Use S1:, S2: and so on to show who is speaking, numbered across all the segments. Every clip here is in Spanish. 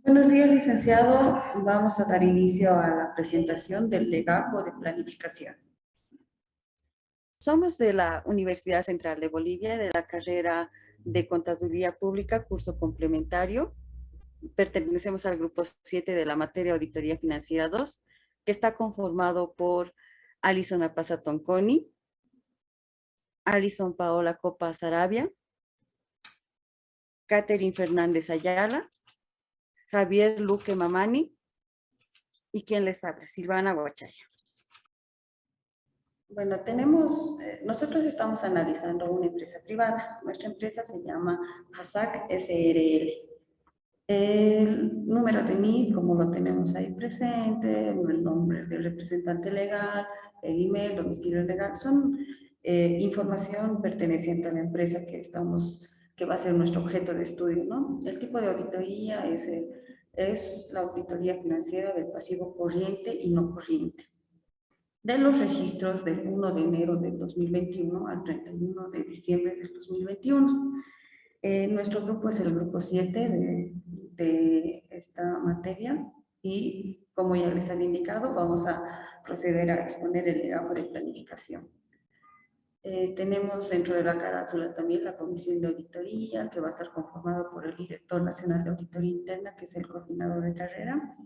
S1: Buenos días, licenciado. Vamos a dar inicio a la presentación del legajo de planificación. Somos de la Universidad Central de Bolivia, de la carrera de Contaduría Pública, curso complementario. Pertenecemos al grupo 7 de la materia Auditoría Financiera 2, que está conformado por Alison Apaza Tonconi, Alison Paola Copa Sarabia, Catherine Fernández Ayala, Javier Luque Mamani y quien les habla, Silvana Guachaya. Bueno, nosotros estamos analizando una empresa privada. Nuestra empresa se llama HASAC SRL. El número de NID, como lo tenemos ahí presente, el nombre del representante legal, el email, domicilio legal, son información perteneciente a la empresa que va a ser nuestro objeto de estudio, ¿no? El tipo de auditoría es la auditoría financiera del pasivo corriente y no corriente de los registros del 1 de enero del 2021 al 31 de diciembre del 2021. Nuestro grupo es el grupo 7 de esta materia y, como ya les había indicado, vamos a proceder a exponer el legajo de planificación. Tenemos dentro de la carátula también la comisión de auditoría, que va a estar conformada por el director nacional de auditoría interna, que es el coordinador de carrera,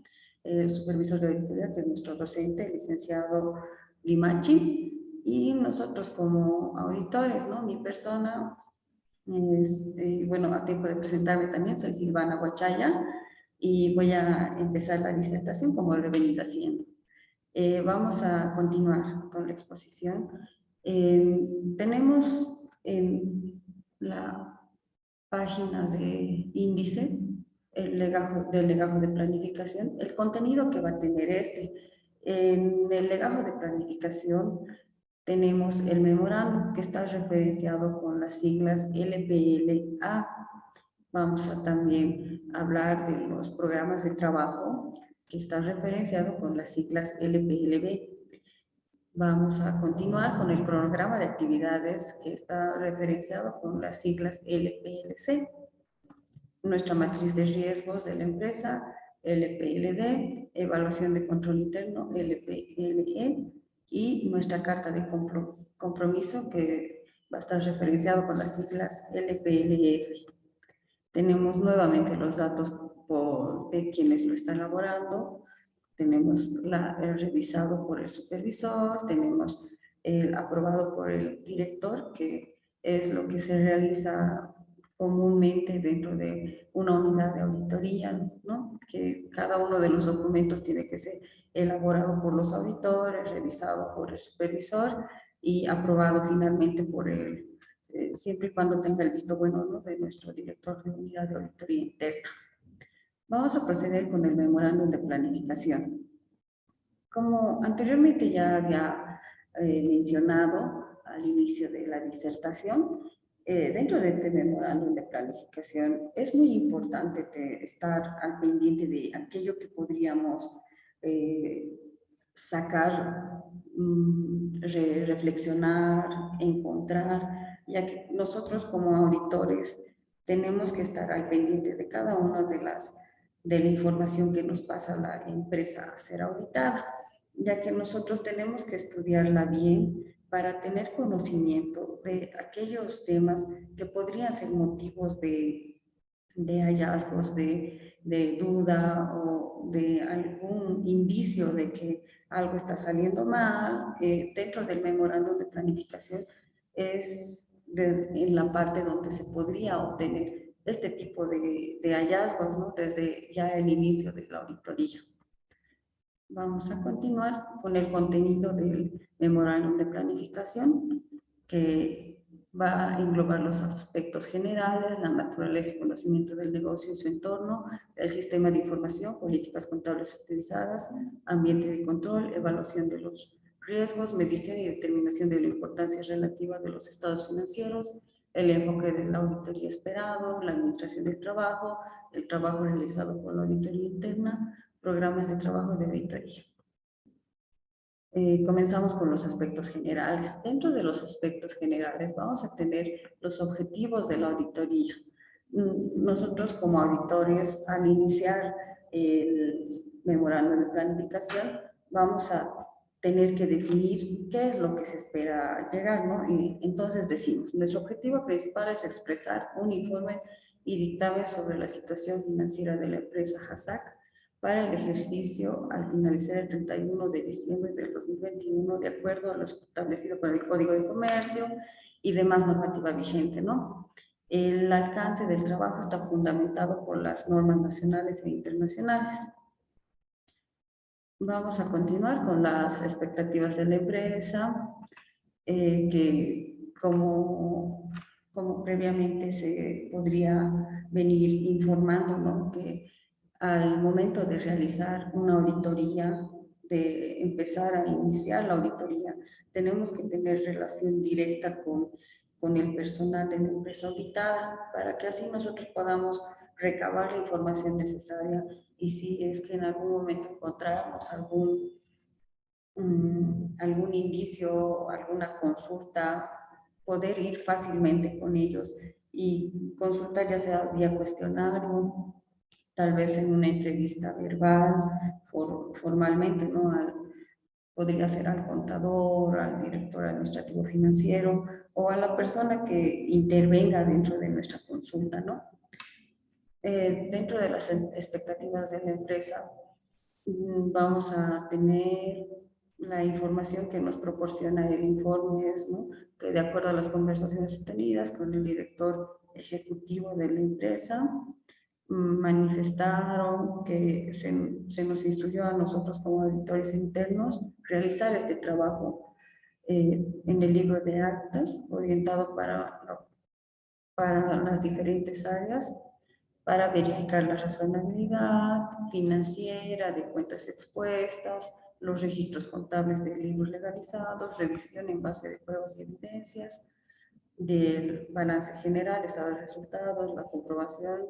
S1: el supervisor de auditoría, que es nuestro docente, el licenciado Limachi, y nosotros como auditores, ¿no? Mi persona, bueno, a tiempo de presentarme también, soy Silvana Guachaya, y voy a empezar la disertación como lo he venido haciendo. Vamos a continuar con la exposición. Tenemos en la página de índice del legajo de planificación, el contenido que va a tener este. En el legajo de planificación tenemos el memorándum que está referenciado con las siglas LPLA. Vamos a también hablar de los programas de trabajo que está referenciado con las siglas LPLB. Vamos a continuar con el cronograma de actividades que está referenciado con las siglas LPLC. Nuestra matriz de riesgos de la empresa, LPLD, evaluación de control interno, LPLE, y nuestra carta de compromiso que va a estar referenciado con las siglas LPLF. Tenemos nuevamente los datos de quienes lo están elaborando, tenemos el revisado por el supervisor, tenemos el aprobado por el director, que es lo que se realiza comúnmente dentro de una unidad de auditoría, ¿no? Que cada uno de los documentos tiene que ser elaborado por los auditores, revisado por el supervisor y aprobado finalmente por siempre y cuando tenga el visto bueno, ¿no? De nuestro director de unidad de auditoría interna. Vamos a proceder con el memorándum de planificación. Como anteriormente ya había mencionado al inicio de la disertación, dentro de este memorándum de planificación es muy importante estar al pendiente de aquello que podríamos sacar, reflexionar, encontrar, ya que nosotros como auditores tenemos que estar al pendiente de cada una de la información que nos pasa la empresa a ser auditada, ya que nosotros tenemos que estudiarla bien para tener conocimiento de aquellos temas que podrían ser motivos de hallazgos, de duda o de algún indicio de que algo está saliendo mal. Dentro del memorándum de planificación es en la parte donde se podría obtener este tipo de hallazgos, ¿no? Desde ya el inicio de la auditoría. Vamos a continuar con el contenido del memorándum de planificación, que va a englobar los aspectos generales, la naturaleza y conocimiento del negocio y su entorno, el sistema de información, políticas contables utilizadas, ambiente de control, evaluación de los riesgos, medición y determinación de la importancia relativa de los estados financieros, el enfoque de la auditoría esperado, la administración del trabajo, el trabajo realizado por la auditoría interna, programas de trabajo de auditoría. Comenzamos con los aspectos generales. Dentro de los aspectos generales vamos a tener los objetivos de la auditoría. Nosotros como auditores, al iniciar el memorando de planificación, vamos a tener que definir qué es lo que se espera llegar, ¿no? Y entonces decimos, nuestro objetivo principal es expresar un informe y dictamen sobre la situación financiera de la empresa HASAC para el ejercicio al finalizar el 31 de diciembre del 2021, de acuerdo a lo establecido por el Código de Comercio y demás normativa vigente, ¿no? El alcance del trabajo está fundamentado por las normas nacionales e internacionales. Vamos a continuar con las expectativas de la empresa, que como previamente se podría venir informando, ¿no? Que al momento de realizar una auditoría, de empezar a iniciar la auditoría, tenemos que tener relación directa con el personal de la empresa auditada para que así nosotros podamos recabar la información necesaria y si es que en algún momento encontráramos algún indicio, alguna consulta, poder ir fácilmente con ellos y consultar ya sea vía cuestionario, tal vez en una entrevista verbal, formalmente, ¿no? Podría ser al contador, al director administrativo financiero o a la persona que intervenga dentro de nuestra consulta, ¿no? Dentro de las expectativas de la empresa, vamos a tener la información que nos proporciona el informe, es, ¿no? Que de acuerdo a las conversaciones tenidas con el director ejecutivo de la empresa, manifestaron que se nos instruyó a nosotros como auditores internos realizar este trabajo en el libro de actas orientado para las diferentes áreas para verificar la razonabilidad financiera de cuentas expuestas, los registros contables de libros legalizados, revisión en base de pruebas y evidencias, del balance general, estado de resultados, la comprobación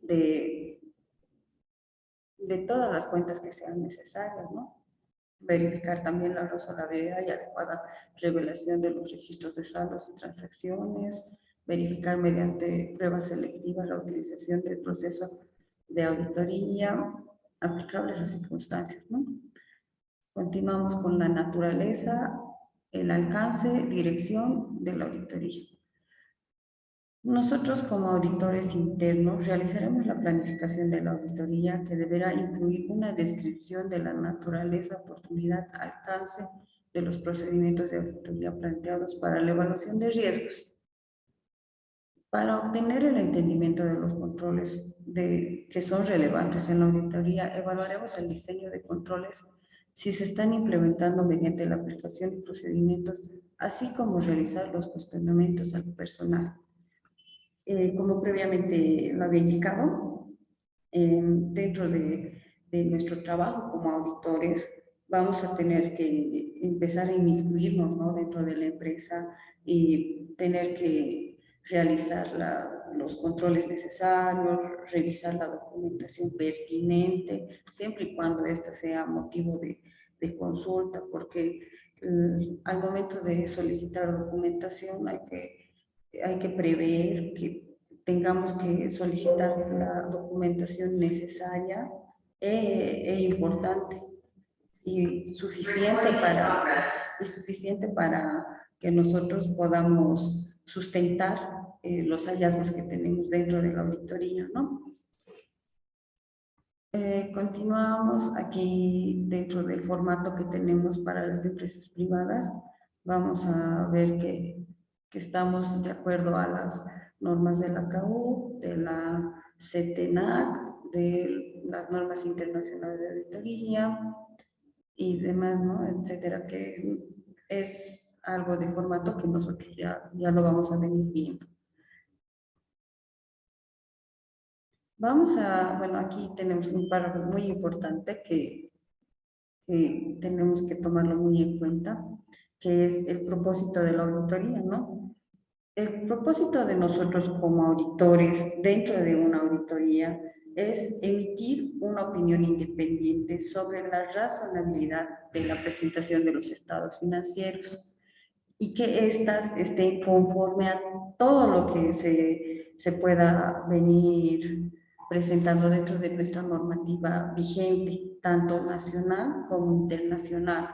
S1: de, de todas las cuentas que sean necesarias, ¿no? Verificar también la razonabilidad y adecuada revelación de los registros de saldos y transacciones, verificar mediante pruebas selectivas la utilización del proceso de auditoría aplicables a circunstancias, ¿no? Continuamos con la naturaleza, el alcance, dirección de la auditoría. Nosotros como auditores internos realizaremos la planificación de la auditoría que deberá incluir una descripción de la naturaleza, oportunidad, alcance de los procedimientos de auditoría planteados para la evaluación de riesgos. Para obtener el entendimiento de los controles que son relevantes en la auditoría, evaluaremos el diseño de controles si se están implementando mediante la aplicación de procedimientos, así como realizar los cuestionamientos al personal. Como previamente lo había indicado, dentro de nuestro trabajo como auditores, vamos a tener que empezar a inmiscuirnos, ¿no? Dentro de la empresa y tener que realizar los controles necesarios, revisar la documentación pertinente, siempre y cuando esta sea motivo de consulta, porque al momento de solicitar documentación hay que prever que tengamos que solicitar la documentación necesaria e importante y suficiente para que nosotros podamos sustentar los hallazgos que tenemos dentro de la auditoría, ¿no? Continuamos aquí dentro del formato que tenemos para las empresas privadas. Vamos a ver que estamos de acuerdo a las normas de la CAU, de la CETENAC, de las normas internacionales de auditoría y demás, ¿no? Etcétera, que es algo de formato que nosotros ya lo vamos a venir viendo. Bueno, aquí tenemos un párrafo muy importante que tenemos que tomarlo muy en cuenta, que es el propósito de la auditoría, ¿no? El propósito de nosotros como auditores dentro de una auditoría es emitir una opinión independiente sobre la razonabilidad de la presentación de los estados financieros y que éstas estén conforme a todo lo que se pueda venir presentando dentro de nuestra normativa vigente, tanto nacional como internacional,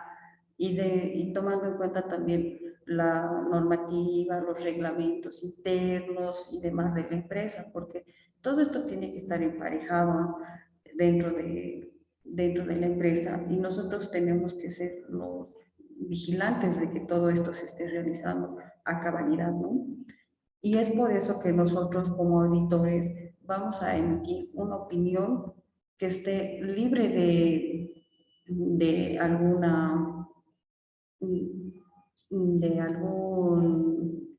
S1: y tomando en cuenta también la normativa, los reglamentos internos y demás de la empresa, porque todo esto tiene que estar emparejado dentro de la empresa y nosotros tenemos que ser los vigilantes de que todo esto se esté realizando a cabalidad, ¿no? Y es por eso que nosotros como auditores vamos a emitir una opinión que esté libre de alguna de algún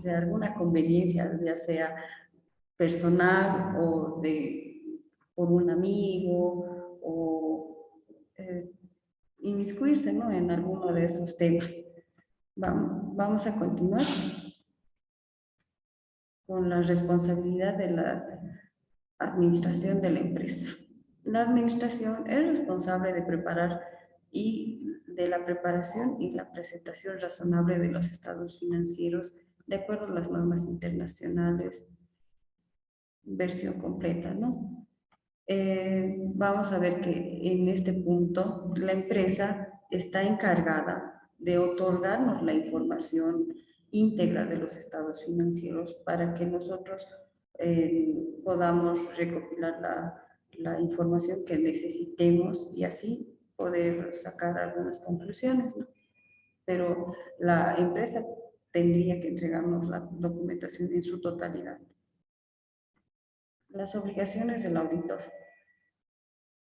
S1: de alguna conveniencia, ya sea personal o por un amigo o inmiscuirse, ¿no?, en alguno de esos temas. Vamos a continuar con la responsabilidad de la administración de la empresa. La administración es responsable de preparar y de la preparación y la presentación razonable de los estados financieros de acuerdo a las normas internacionales, versión completa, ¿no? Vamos a ver que en este punto la empresa está encargada de otorgarnos la información íntegra de los estados financieros para que nosotros podamos recopilar la información que necesitemos y así poder sacar algunas conclusiones, ¿no? Pero la empresa tendría que entregarnos la documentación en su totalidad. Las obligaciones del auditor.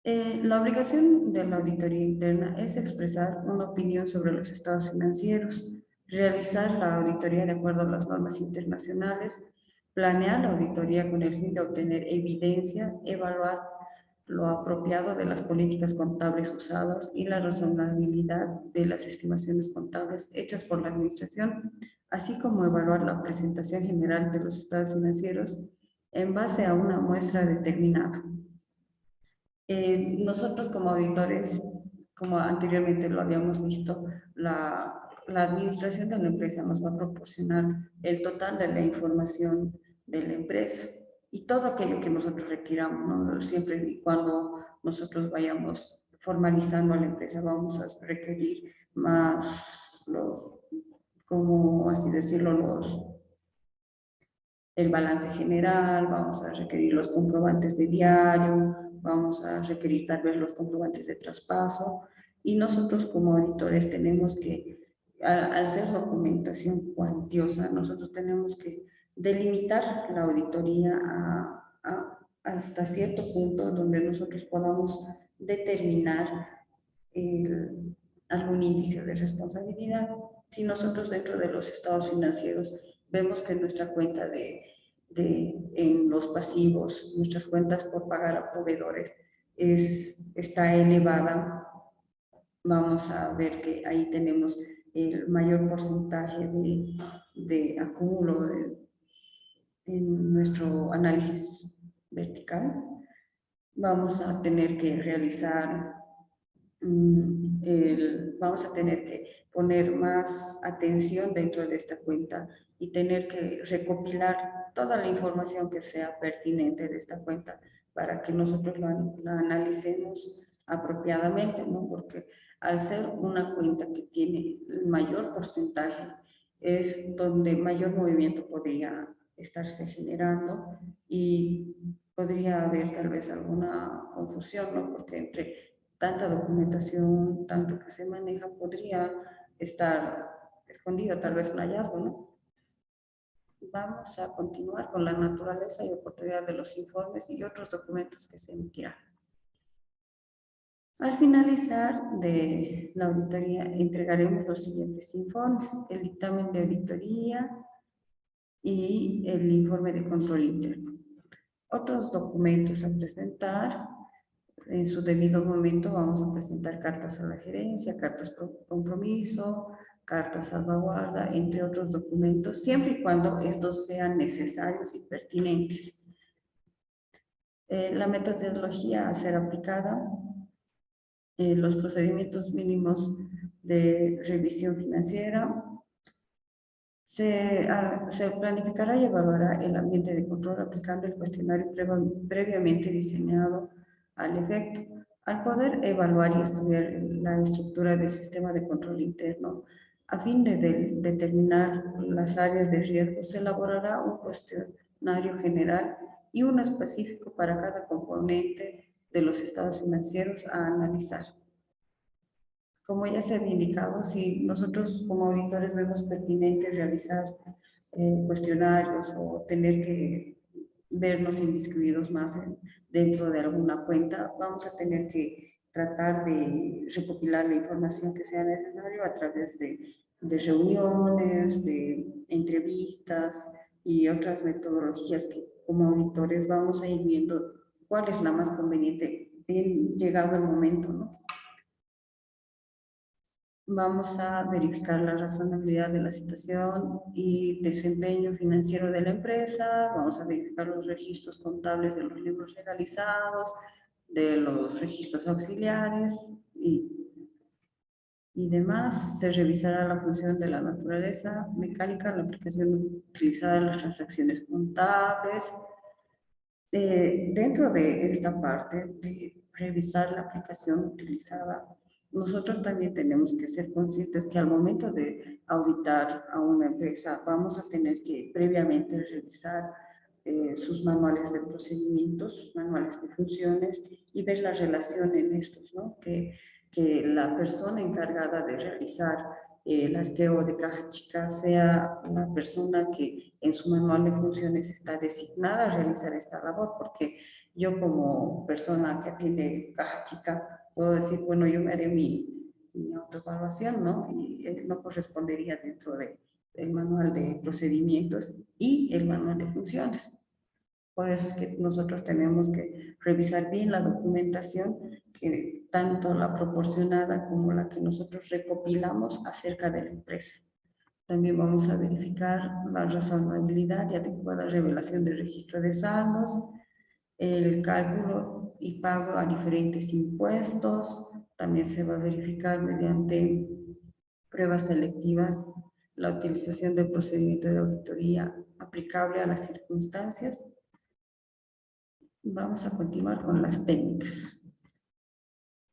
S1: La obligación de la auditoría interna es expresar una opinión sobre los estados financieros, realizar la auditoría de acuerdo a las normas internacionales, planear la auditoría con el fin de obtener evidencia, evaluar lo apropiado de las políticas contables usadas y la razonabilidad de las estimaciones contables hechas por la administración, así como evaluar la presentación general de los estados financieros en base a una muestra determinada. Nosotros como auditores, como anteriormente lo habíamos visto, la administración de la empresa nos va a proporcionar el total de la información de la empresa y todo aquello que nosotros requiramos, ¿no? Siempre y cuando nosotros vayamos formalizando a la empresa, vamos a requerir más como así decirlo, el balance general, vamos a requerir los comprobantes de diario, vamos a requerir tal vez los comprobantes de traspaso y nosotros como auditores tenemos que, al ser documentación cuantiosa, nosotros tenemos que delimitar la auditoría hasta cierto punto donde nosotros podamos determinar algún índice de responsabilidad. Si nosotros dentro de los estados financieros vemos que nuestra cuenta en los pasivos, nuestras cuentas por pagar a proveedores está elevada, vamos a ver que ahí tenemos el mayor porcentaje de acúmulo en nuestro análisis vertical. Vamos a tener que realizar vamos a tener que poner más atención dentro de esta cuenta y tener que recopilar toda la información que sea pertinente de esta cuenta para que nosotros la analicemos apropiadamente, ¿no? Porque al ser una cuenta que tiene el mayor porcentaje, es donde mayor movimiento podría estarse generando y podría haber tal vez alguna confusión, ¿no? Porque entre tanta documentación, tanto que se maneja, podría estar escondido tal vez un hallazgo, ¿no? Vamos a continuar con la naturaleza y oportunidad de los informes y otros documentos que se emitirán. Al finalizar de la auditoría, entregaremos los siguientes informes: el dictamen de auditoría y el informe de control interno. Otros documentos a presentar: en su debido momento vamos a presentar cartas a la gerencia, cartas por compromiso, cartas salvaguarda, entre otros documentos, siempre y cuando estos sean necesarios y pertinentes. La metodología a ser aplicada, los procedimientos mínimos de revisión financiera, Se planificará y evaluará el ambiente de control aplicando el cuestionario previamente diseñado al efecto. Al poder evaluar y estudiar la estructura del sistema de control interno, a fin de determinar las áreas de riesgo, se elaborará un cuestionario general y uno específico para cada componente de los estados financieros a analizar. Como ya se había indicado, si nosotros como auditores vemos pertinente realizar cuestionarios o tener que vernos inmiscuidos más dentro de alguna cuenta, vamos a tener que tratar de recopilar la información que sea necesaria a través de reuniones, de entrevistas y otras metodologías que como auditores vamos a ir viendo cuál es la más conveniente en llegado el momento, ¿no? Vamos a verificar la razonabilidad de la situación y desempeño financiero de la empresa, vamos a verificar los registros contables de los libros legalizados, de los registros auxiliares y demás. Se revisará la función de la naturaleza mecánica, la aplicación utilizada en las transacciones contables. Dentro de esta parte de revisar la aplicación utilizada, nosotros también tenemos que ser conscientes que al momento de auditar a una empresa vamos a tener que previamente revisar sus manuales de procedimientos, sus manuales de funciones y ver la relación en estos, ¿no? Que la persona encargada de realizar el arqueo de caja chica sea una persona que en su manual de funciones está designada a realizar esta labor, porque yo como persona que atiende caja chica puedo decir, bueno, yo me haré mi autoevaluación, ¿no? Y no correspondería dentro del manual de procedimientos y el manual de funciones. Por eso es que nosotros tenemos que revisar bien la documentación, que tanto la proporcionada como la que nosotros recopilamos acerca de la empresa. También vamos a verificar la razonabilidad y adecuada revelación del registro de saldos, el cálculo y pago a diferentes impuestos. También se va a verificar mediante pruebas selectivas la utilización del procedimiento de auditoría aplicable a las circunstancias. Vamos a continuar con las técnicas.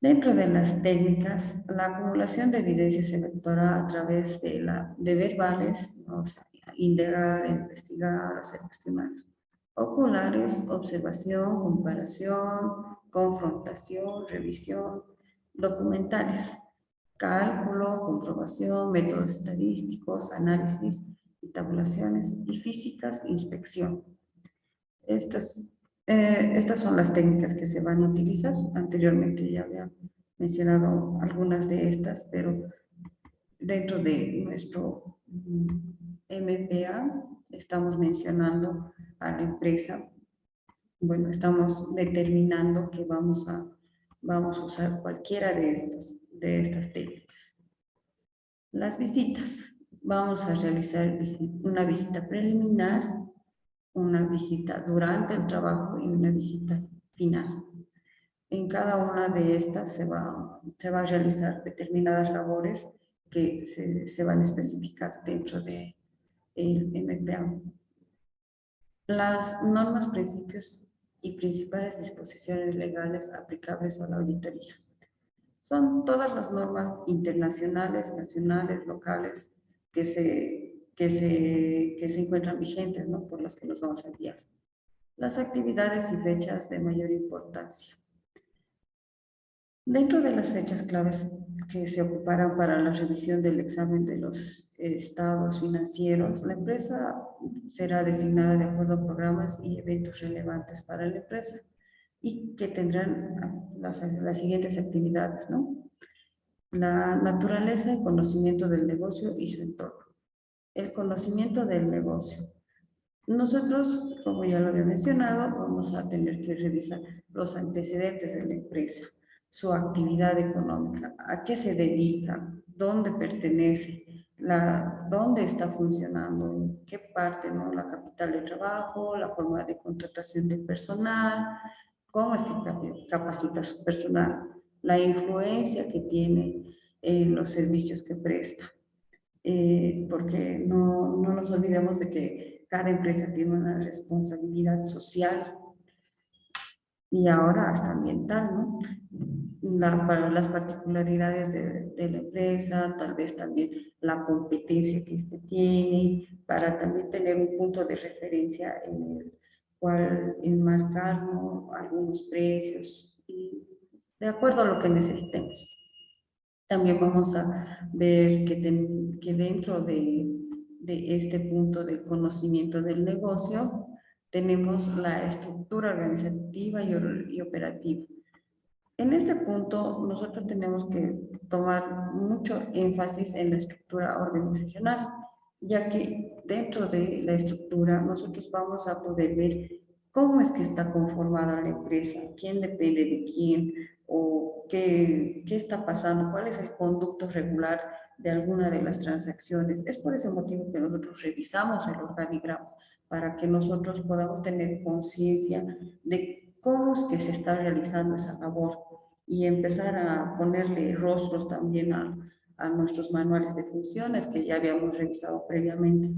S1: Dentro de las técnicas, la acumulación de evidencia se efectuará a través de verbales, ¿no? O sea, indagar, investigar, hacer cuestionarios. Oculares, observación, comparación, confrontación, revisión. Documentales, cálculo, comprobación, métodos estadísticos, análisis y tabulaciones. Y físicas, inspección. Estas son las técnicas que se van a utilizar. Anteriormente ya había mencionado algunas de estas, pero dentro de nuestro MPA estamos mencionando a la empresa. Bueno, estamos determinando que vamos a usar cualquiera de estas técnicas. Las visitas. Vamos a realizar una visita preliminar, una visita durante el trabajo y una visita final. En cada una de estas se va a realizar determinadas labores que se van a especificar dentro del MPA. Las normas, principios y principales disposiciones legales aplicables a la auditoría. Son todas las normas internacionales, nacionales, locales que se encuentran vigentes, ¿no? Por las que nos vamos a guiar. Las actividades y fechas de mayor importancia. Dentro de las fechas claves que se ocuparán para la revisión del examen de los estados financieros, la empresa será designada de acuerdo a programas y eventos relevantes para la empresa y que tendrán las siguientes actividades, ¿no? La naturaleza y conocimiento del negocio y su entorno. El conocimiento del negocio. Nosotros, como ya lo había mencionado, vamos a tener que revisar los antecedentes de la empresa, su actividad económica, a qué se dedica, dónde pertenece, dónde está funcionando, en qué parte, ¿no? La capital de trabajo, la forma de contratación del personal, cómo es que capacita a su personal, la influencia que tiene en los servicios que presta. porque no nos olvidemos de que cada empresa tiene una responsabilidad social y ahora hasta ambiental, ¿no? Para las particularidades de la empresa, tal vez también la competencia que éste tiene, para también tener un punto de referencia en el cual enmarcar, ¿no?, algunos precios y de acuerdo a lo que necesitemos. También vamos a ver que dentro de este punto de conocimiento del negocio tenemos la estructura organizativa y operativa. En este punto, nosotros tenemos que tomar mucho énfasis en la estructura organizacional, ya que dentro de la estructura nosotros vamos a poder ver cómo es que está conformada la empresa, quién depende de quién o qué está pasando, cuál es el conducto regular de alguna de las transacciones. Es por ese motivo que nosotros revisamos el organigrama, para que nosotros podamos tener conciencia de cómo es que se está realizando esa labor y empezar a ponerle rostros también a nuestros manuales de funciones que ya habíamos revisado previamente.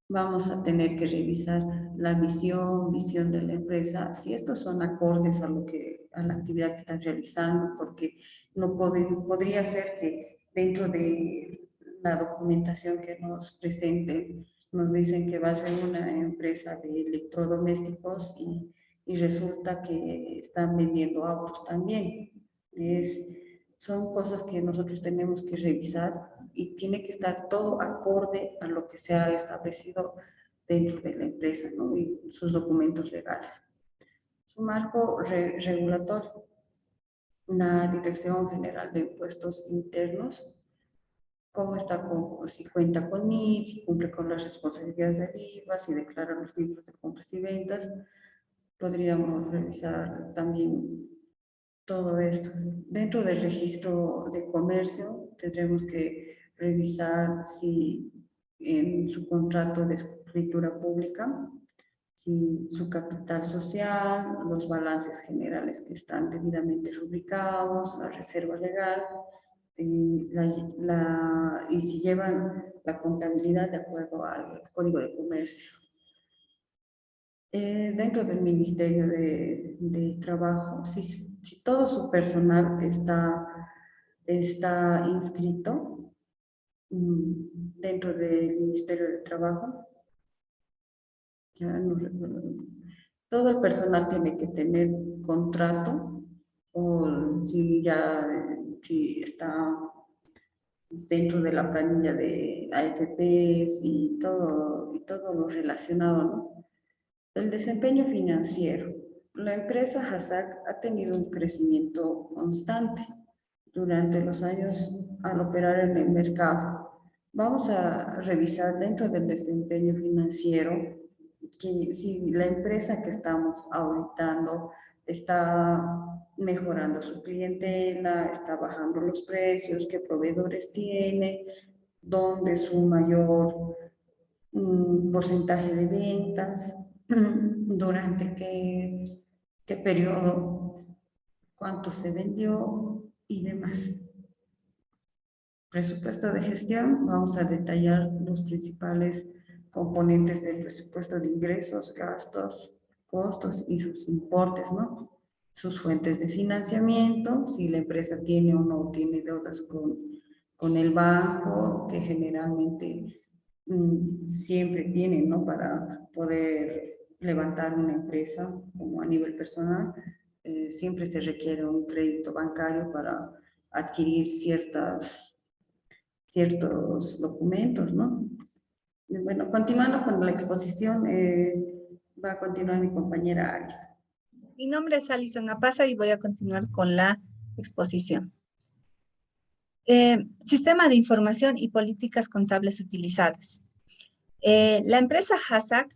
S1: Vamos a tener que revisar la visión de la empresa, si estos son acordes a la actividad que están realizando, porque no podría ser que dentro de la documentación que nos presenten nos dicen que va a ser una empresa de electrodomésticos y resulta que están vendiendo autos también. Son cosas que nosotros tenemos que revisar y tiene que estar todo acorde a lo que se ha establecido dentro de la empresa, ¿no?, y sus documentos legales. Su marco regulatorio, la Dirección General de Impuestos Internos, cómo está, si cuenta con NIT, si cumple con las responsabilidades del IVA, si declara los libros de compras y ventas. Podríamos revisar también todo esto. Dentro del registro de comercio tendremos que revisar si en su contrato de escritura pública, si su capital social, los balances generales que están debidamente rubricados, la reserva legal, y si llevan la contabilidad de acuerdo al Código de Comercio. Dentro del Ministerio de Trabajo, si todo su personal está inscrito dentro del Ministerio de Trabajo, ya no recuerdo, todo el personal tiene que tener contrato, o si está dentro de la planilla de AFPs y todo lo relacionado, ¿no? El desempeño financiero. La empresa HASAC ha tenido un crecimiento constante durante los años al operar en el mercado. Vamos a revisar dentro del desempeño financiero que si la empresa que estamos auditando está mejorando su clientela, está bajando los precios, qué proveedores tiene, dónde su mayor porcentaje de ventas, durante qué periodo, cuánto se vendió y demás. Presupuesto de gestión, vamos a detallar los principales componentes del presupuesto de ingresos, gastos, costos y sus importes, ¿no? Sus fuentes de financiamiento, si la empresa tiene o no tiene deudas con el banco, que generalmente siempre tienen, ¿no?, para poder levantar una empresa como a nivel personal. Siempre se requiere un crédito bancario para adquirir ciertos documentos, ¿no? Bueno, continuando con la exposición, va a continuar mi compañera Alice.
S2: Mi nombre es Alison Apaza y voy a continuar con la exposición. Sistema de información y políticas contables utilizadas. La empresa HASAC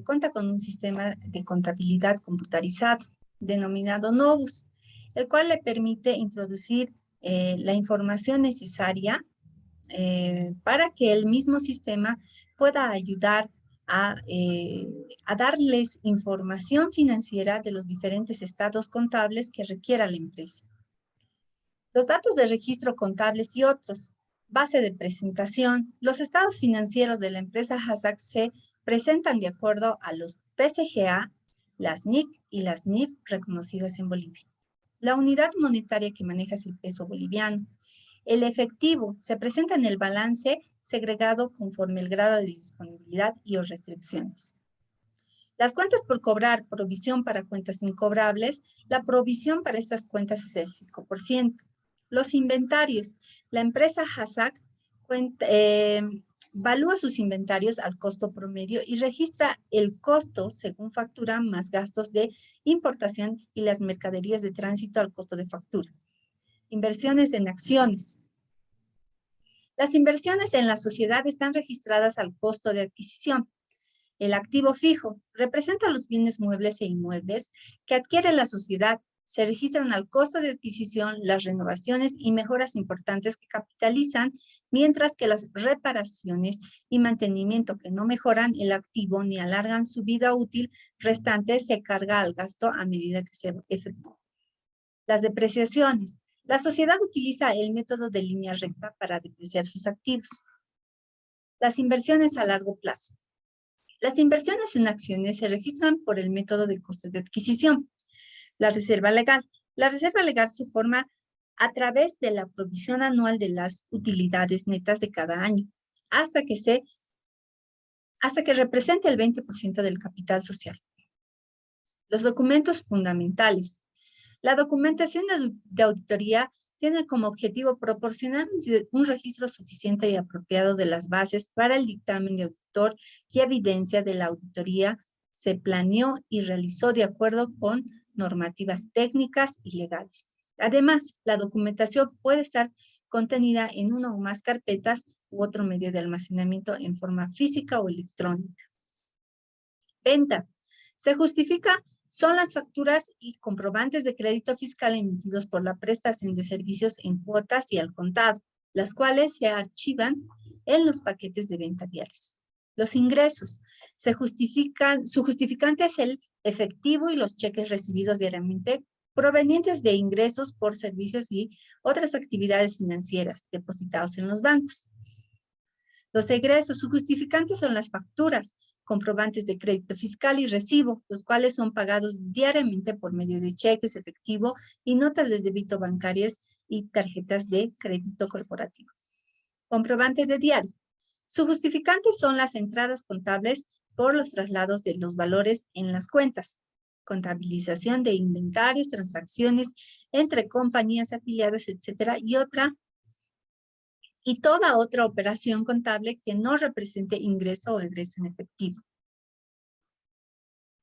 S2: cuenta con un sistema de contabilidad computarizado denominado Novus, el cual le permite introducir la información necesaria para que el mismo sistema pueda ayudar a darles información financiera de los diferentes estados contables que requiera la empresa. Los datos de registro contables y otros. Base de presentación. Los estados financieros de la empresa HASAC se presentan de acuerdo a los PCGA, las NIC y las NIF reconocidas en Bolivia. La unidad monetaria que maneja es el peso boliviano. El efectivo se presenta en el balance segregado conforme el grado de disponibilidad y o restricciones. Las cuentas por cobrar, provisión para cuentas incobrables, la provisión para estas cuentas es el 5%. Los inventarios, la empresa HASAC evalúa sus inventarios al costo promedio y registra el costo según factura más gastos de importación y las mercaderías de tránsito al costo de factura. Inversiones en acciones. Las inversiones en la sociedad están registradas al costo de adquisición. El activo fijo representa los bienes muebles e inmuebles que adquiere la sociedad. Se registran al costo de adquisición las renovaciones y mejoras importantes que capitalizan, mientras que las reparaciones y mantenimiento que no mejoran el activo ni alargan su vida útil restante se carga al gasto a medida que se efectúa. Las depreciaciones. La sociedad utiliza el método de línea recta para depreciar sus activos. Las inversiones a largo plazo. Las inversiones en acciones se registran por el método de costo de adquisición. La reserva legal. La reserva legal se forma a través de la provisión anual de las utilidades netas de cada año, hasta que represente el 20% del capital social. Los documentos fundamentales. La documentación de auditoría tiene como objetivo proporcionar un registro suficiente y apropiado de las bases para el dictamen de auditor y evidencia de la auditoría se planeó y realizó de acuerdo con normativas técnicas y legales. Además, la documentación puede estar contenida en una o más carpetas u otro medio de almacenamiento en forma física o electrónica. Ventas. Se justifica son las facturas y comprobantes de crédito fiscal emitidos por la prestación de servicios en cuotas y al contado, las cuales se archivan en los paquetes de venta diarios. Los ingresos. Su justificante es el efectivo y los cheques recibidos diariamente provenientes de ingresos por servicios y otras actividades financieras depositados en los bancos. Los egresos. Su justificante son las facturas, comprobantes de crédito fiscal y recibo, los cuales son pagados diariamente por medio de cheques, efectivo y notas de débito bancarias y tarjetas de crédito corporativo. Comprobante de diario. Su justificante son las entradas contables por los traslados de los valores en las cuentas, contabilización de inventarios, transacciones entre compañías afiliadas, etcétera, y toda otra operación contable que no represente ingreso o egreso en efectivo.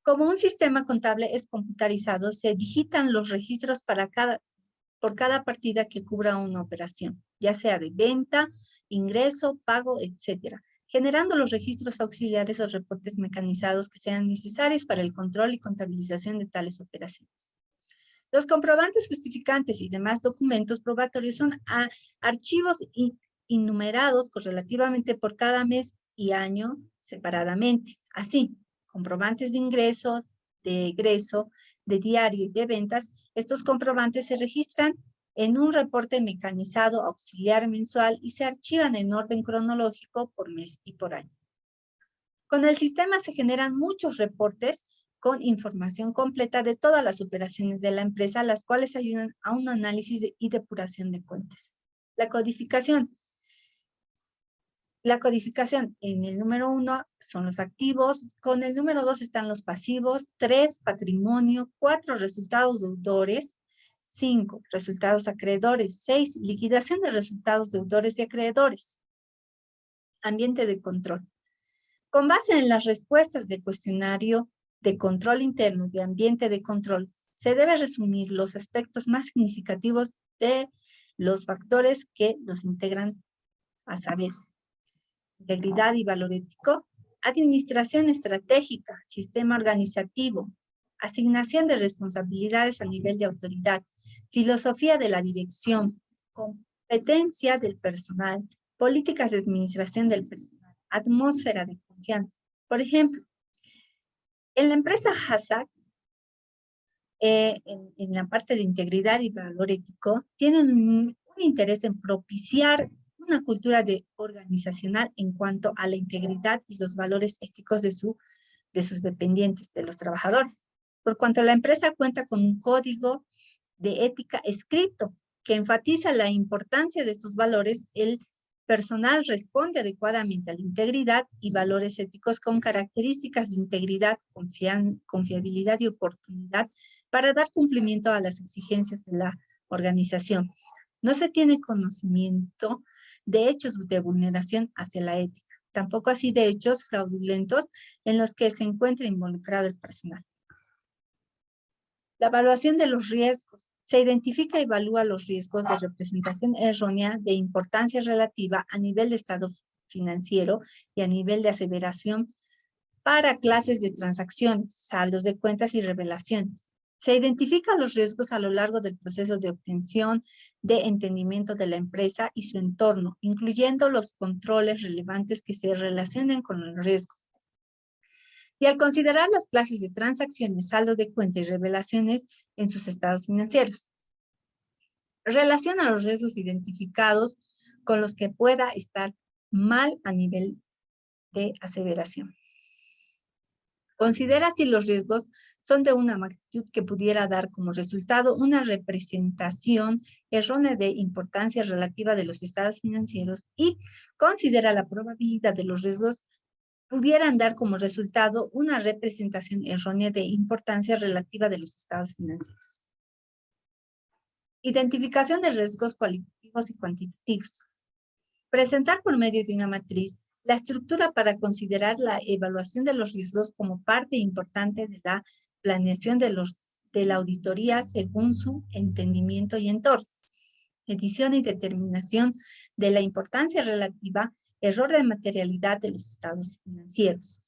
S2: Como un sistema contable es computarizado, se digitan los registros por cada partida que cubra una operación, ya sea de venta, ingreso, pago, etc., generando los registros auxiliares o reportes mecanizados que sean necesarios para el control y contabilización de tales operaciones. Los comprobantes justificantes y demás documentos probatorios son archivos innumerados correlativamente por cada mes y año separadamente. Así, comprobantes de ingreso, de egreso, de diario y de ventas, estos comprobantes se registran en un reporte mecanizado auxiliar mensual y se archivan en orden cronológico por mes y por año. Con el sistema se generan muchos reportes con información completa de todas las operaciones de la empresa, las cuales ayudan a un análisis y depuración de cuentas. La codificación. La codificación en el número 1 son los activos, con el número 2 están los pasivos, 3 patrimonio, 4 resultados deudores, 5 resultados acreedores, 6 liquidación de resultados deudores y acreedores. Ambiente de control. Con base en las respuestas del cuestionario de control interno de ambiente de control, se debe resumir los aspectos más significativos de los factores que los integran, a saber, integridad y valor ético, administración estratégica, sistema organizativo, asignación de responsabilidades a nivel de autoridad, filosofía de la dirección, competencia del personal, políticas de administración del personal, atmósfera de confianza. Por ejemplo, en la empresa HASAC, en la parte de integridad y valor ético, tienen un interés en propiciar una cultura organizacional en cuanto a la integridad y los valores éticos de sus dependientes, de los trabajadores. Por cuanto la empresa cuenta con un código de ética escrito que enfatiza la importancia de estos valores, el personal responde adecuadamente a la integridad y valores éticos con características de integridad, confiabilidad y oportunidad para dar cumplimiento a las exigencias de la organización. No se tiene conocimiento de hechos de vulneración hacia la ética, tampoco así de hechos fraudulentos en los que se encuentra involucrado el personal. La evaluación de los riesgos. Se identifica y evalúa los riesgos de representación errónea de importancia relativa a nivel de estado financiero y a nivel de aseveración para clases de transacciones, saldos de cuentas y revelaciones. Se identifican los riesgos a lo largo del proceso de obtención de entendimiento de la empresa y su entorno, incluyendo los controles relevantes que se relacionen con el riesgo. Y al considerar las clases de transacciones, saldo de cuenta y revelaciones en sus estados financieros. Relaciona los riesgos identificados con los que pueda estar mal a nivel de aseveración. Considera si los riesgos son de una magnitud que pudiera dar como resultado una representación errónea de importancia relativa de los estados financieros y considera la probabilidad de los riesgos pudieran dar como resultado una representación errónea de importancia relativa de los estados financieros. Identificación de riesgos cualitativos y cuantitativos. Presentar por medio de una matriz la estructura para considerar la evaluación de los riesgos como parte importante de la planeación de la auditoría según su entendimiento y entorno. Medición y determinación de la importancia relativa, error de materialidad de los estados financieros.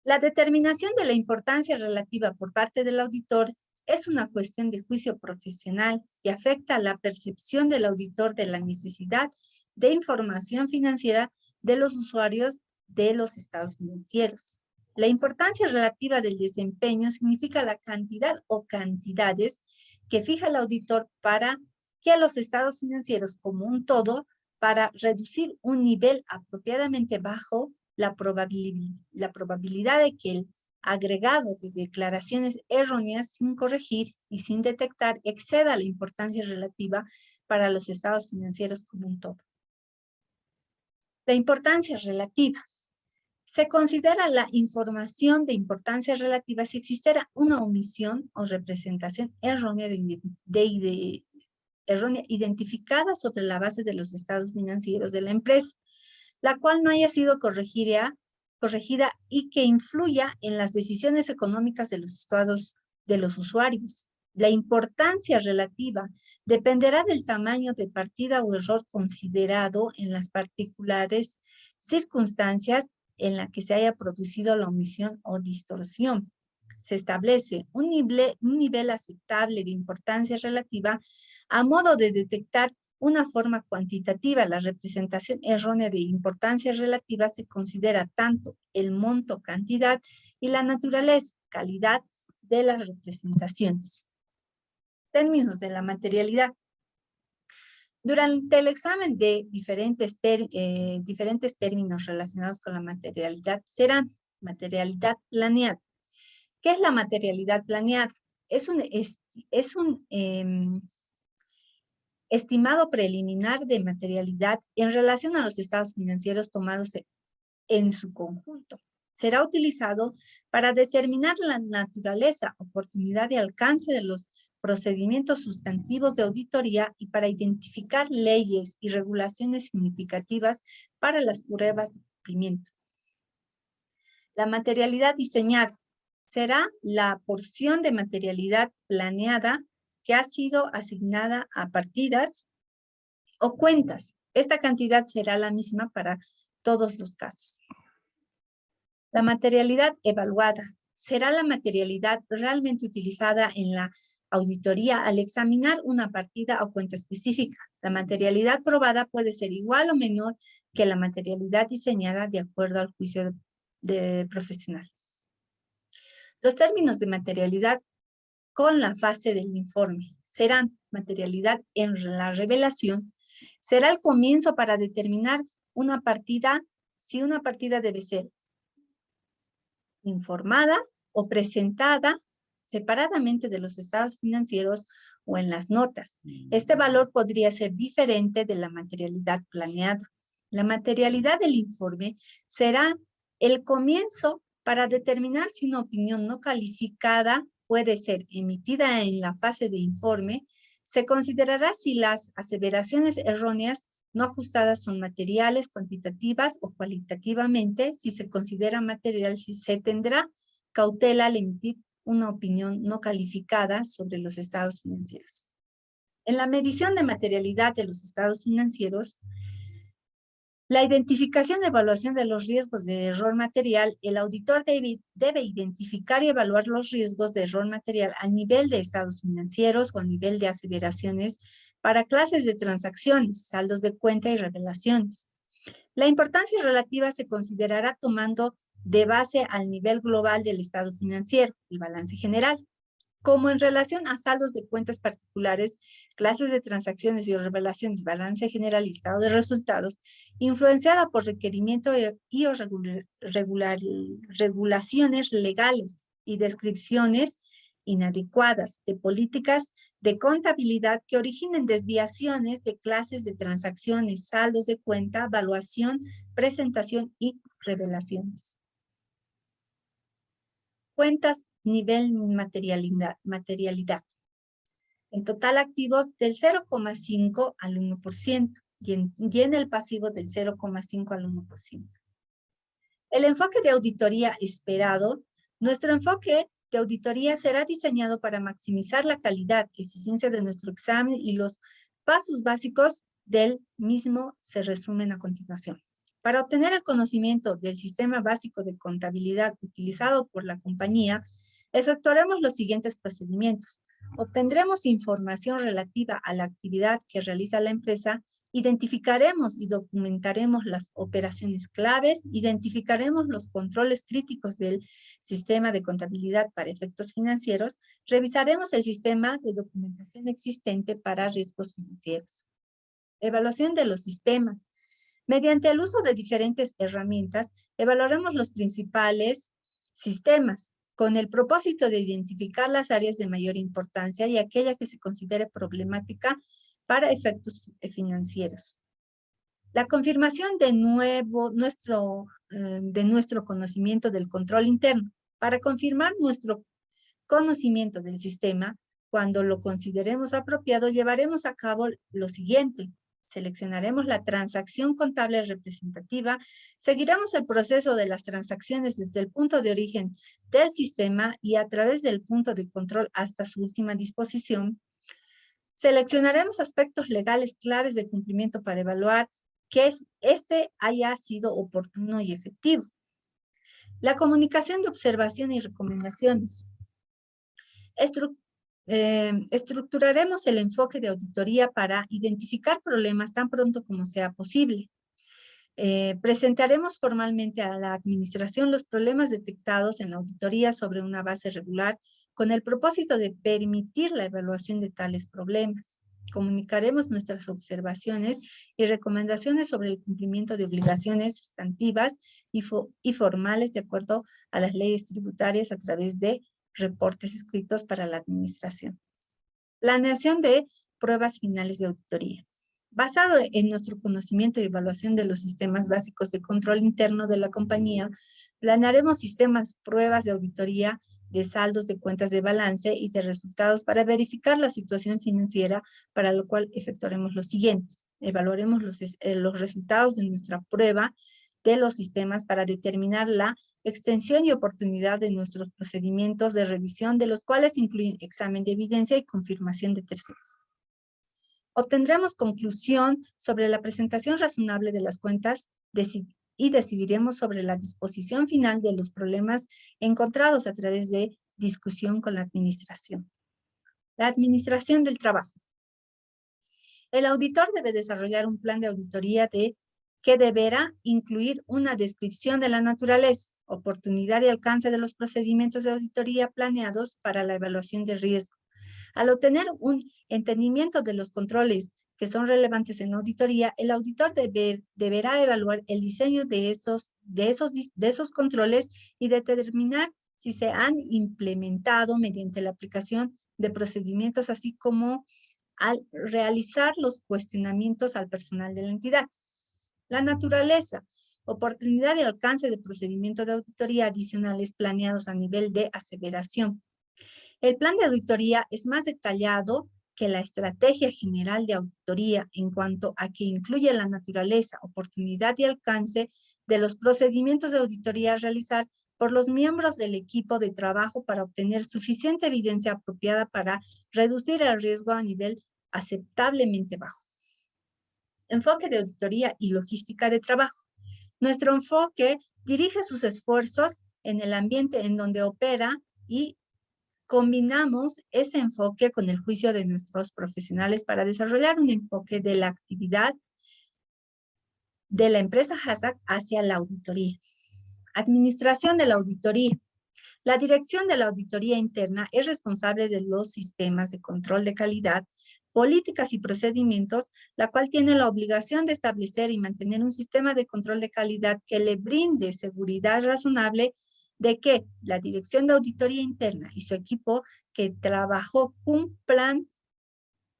S2: La determinación de la importancia relativa por parte del auditor es una cuestión de juicio profesional y afecta a la percepción del auditor de la necesidad de información financiera de los usuarios de los estados financieros. La importancia relativa del desempeño significa la cantidad o cantidades que fija el auditor para que los estados financieros como un todo para reducir un nivel apropiadamente bajo la probabilidad de que el agregado de declaraciones erróneas sin corregir y sin detectar exceda la importancia relativa para los estados financieros como un todo. La importancia relativa. Se considera la información de importancia relativa si existiera una omisión o representación errónea errónea identificada sobre la base de los estados financieros de la empresa, la cual no haya sido corregida y que influya en las decisiones económicas de los estados de los usuarios. La importancia relativa dependerá del tamaño de partida o error considerado en las particulares circunstancias en la que se haya producido la omisión o distorsión. Se establece un nivel aceptable de importancia relativa a modo de detectar una forma cuantitativa. La representación errónea de importancia relativa se considera tanto el monto, cantidad y la naturaleza, calidad de las representaciones. Términos de la materialidad. Durante el examen de diferentes términos relacionados con la materialidad serán materialidad planeada. ¿Qué es la materialidad planeada? Es un estimado preliminar de materialidad en relación a los estados financieros tomados en su conjunto. Será utilizado para determinar la naturaleza, oportunidad y alcance de los procedimientos sustantivos de auditoría y para identificar leyes y regulaciones significativas para las pruebas de cumplimiento. La materialidad diseñada será la porción de materialidad planeada que ha sido asignada a partidas o cuentas. Esta cantidad será la misma para todos los casos. La materialidad evaluada será la materialidad realmente utilizada en la auditoría al examinar una partida o cuenta específica. La materialidad probada puede ser igual o menor que la materialidad diseñada de acuerdo al juicio profesional. Los términos de materialidad con la fase del informe serán materialidad en la revelación, será el comienzo para determinar una partida, si una partida debe ser informada o presentada separadamente de los estados financieros o en las notas. Este valor podría ser diferente de la materialidad planeada. La materialidad del informe será el comienzo para determinar si una opinión no calificada puede ser emitida en la fase de informe. Se considerará si las aseveraciones erróneas no ajustadas son materiales, cuantitativas o cualitativamente. Si se considera material, si se tendrá cautela al emitir una opinión no calificada sobre los estados financieros. En la medición de materialidad de los estados financieros, la identificación y evaluación de los riesgos de error material, el auditor debe identificar y evaluar los riesgos de error material a nivel de estados financieros o a nivel de aseveraciones para clases de transacciones, saldos de cuenta y revelaciones. La importancia relativa se considerará tomando de base al nivel global del estado financiero, el balance general. Como en relación a saldos de cuentas particulares, clases de transacciones y revelaciones, balance general y estado de resultados, influenciada por requerimiento y o regulaciones legales y descripciones inadecuadas de políticas de contabilidad que originen desviaciones de clases de transacciones, saldos de cuenta, evaluación, presentación y revelaciones. Cuentas, nivel materialidad. En total activos del 0,5 al 1% y en el pasivo del 0,5 al 1%. El enfoque de auditoría esperado. Nuestro enfoque de auditoría será diseñado para maximizar la calidad y eficiencia de nuestro examen y los pasos básicos del mismo se resumen a continuación. Para obtener el conocimiento del sistema básico de contabilidad utilizado por la compañía, efectuaremos los siguientes procedimientos. Obtendremos información relativa a la actividad que realiza la empresa, identificaremos y documentaremos las operaciones claves, identificaremos los controles críticos del sistema de contabilidad para efectos financieros, revisaremos el sistema de documentación existente para riesgos financieros. Evaluación de los sistemas. Mediante el uso de diferentes herramientas, evaluaremos los principales sistemas con el propósito de identificar las áreas de mayor importancia y aquella que se considere problemática para efectos financieros. La confirmación de nuestro conocimiento del control interno. Para confirmar nuestro conocimiento del sistema, cuando lo consideremos apropiado, llevaremos a cabo lo siguiente. Seleccionaremos la transacción contable representativa, seguiremos el proceso de las transacciones desde el punto de origen del sistema y a través del punto de control hasta su última disposición. Seleccionaremos aspectos legales claves de cumplimiento para evaluar que este haya sido oportuno y efectivo. La comunicación de observación y recomendaciones. Estructuraremos el enfoque de auditoría para identificar problemas tan pronto como sea posible. Presentaremos formalmente a la administración los problemas detectados en la auditoría sobre una base regular con el propósito de permitir la evaluación de tales problemas. Comunicaremos nuestras observaciones y recomendaciones sobre el cumplimiento de obligaciones sustantivas y formales de acuerdo a las leyes tributarias a través de reportes escritos para la administración. Planeación de pruebas finales de auditoría. Basado en nuestro conocimiento y evaluación de los sistemas básicos de control interno de la compañía, planearemos sistemas, pruebas de auditoría de saldos de cuentas de balance y de resultados para verificar la situación financiera, para lo cual efectuaremos lo siguiente. Evaluaremos los resultados de nuestra prueba de los sistemas para determinar la extensión y oportunidad de nuestros procedimientos de revisión, de los cuales incluyen examen de evidencia y confirmación de terceros. Obtendremos conclusión sobre la presentación razonable de las cuentas y decidiremos sobre la disposición final de los problemas encontrados a través de discusión con la administración. La administración del trabajo. El auditor debe desarrollar un plan de auditoría que deberá incluir una descripción de la naturaleza, oportunidad y alcance de los procedimientos de auditoría planeados para la evaluación de riesgo. Al obtener un entendimiento de los controles que son relevantes en la auditoría, el auditor deberá evaluar el diseño de esos controles y determinar si se han implementado mediante la aplicación de procedimientos, así como al realizar los cuestionamientos al personal de la entidad. La naturaleza, oportunidad y alcance de procedimiento de auditoría adicionales planeados a nivel de aseveración. El plan de auditoría es más detallado que la estrategia general de auditoría en cuanto a que incluye la naturaleza, oportunidad y alcance de los procedimientos de auditoría a realizar por los miembros del equipo de trabajo para obtener suficiente evidencia apropiada para reducir el riesgo a nivel aceptablemente bajo. Enfoque de auditoría y logística de trabajo. Nuestro enfoque dirige sus esfuerzos en el ambiente en donde opera y combinamos ese enfoque con el juicio de nuestros profesionales para desarrollar un enfoque de la actividad de la empresa HACCP hacia la auditoría. Administración de la auditoría. La dirección de la auditoría interna es responsable de los sistemas de control de calidad, políticas y procedimientos, la cual tiene la obligación de establecer y mantener un sistema de control de calidad que le brinde seguridad razonable de que la dirección de auditoría interna y su equipo que trabajó cumplan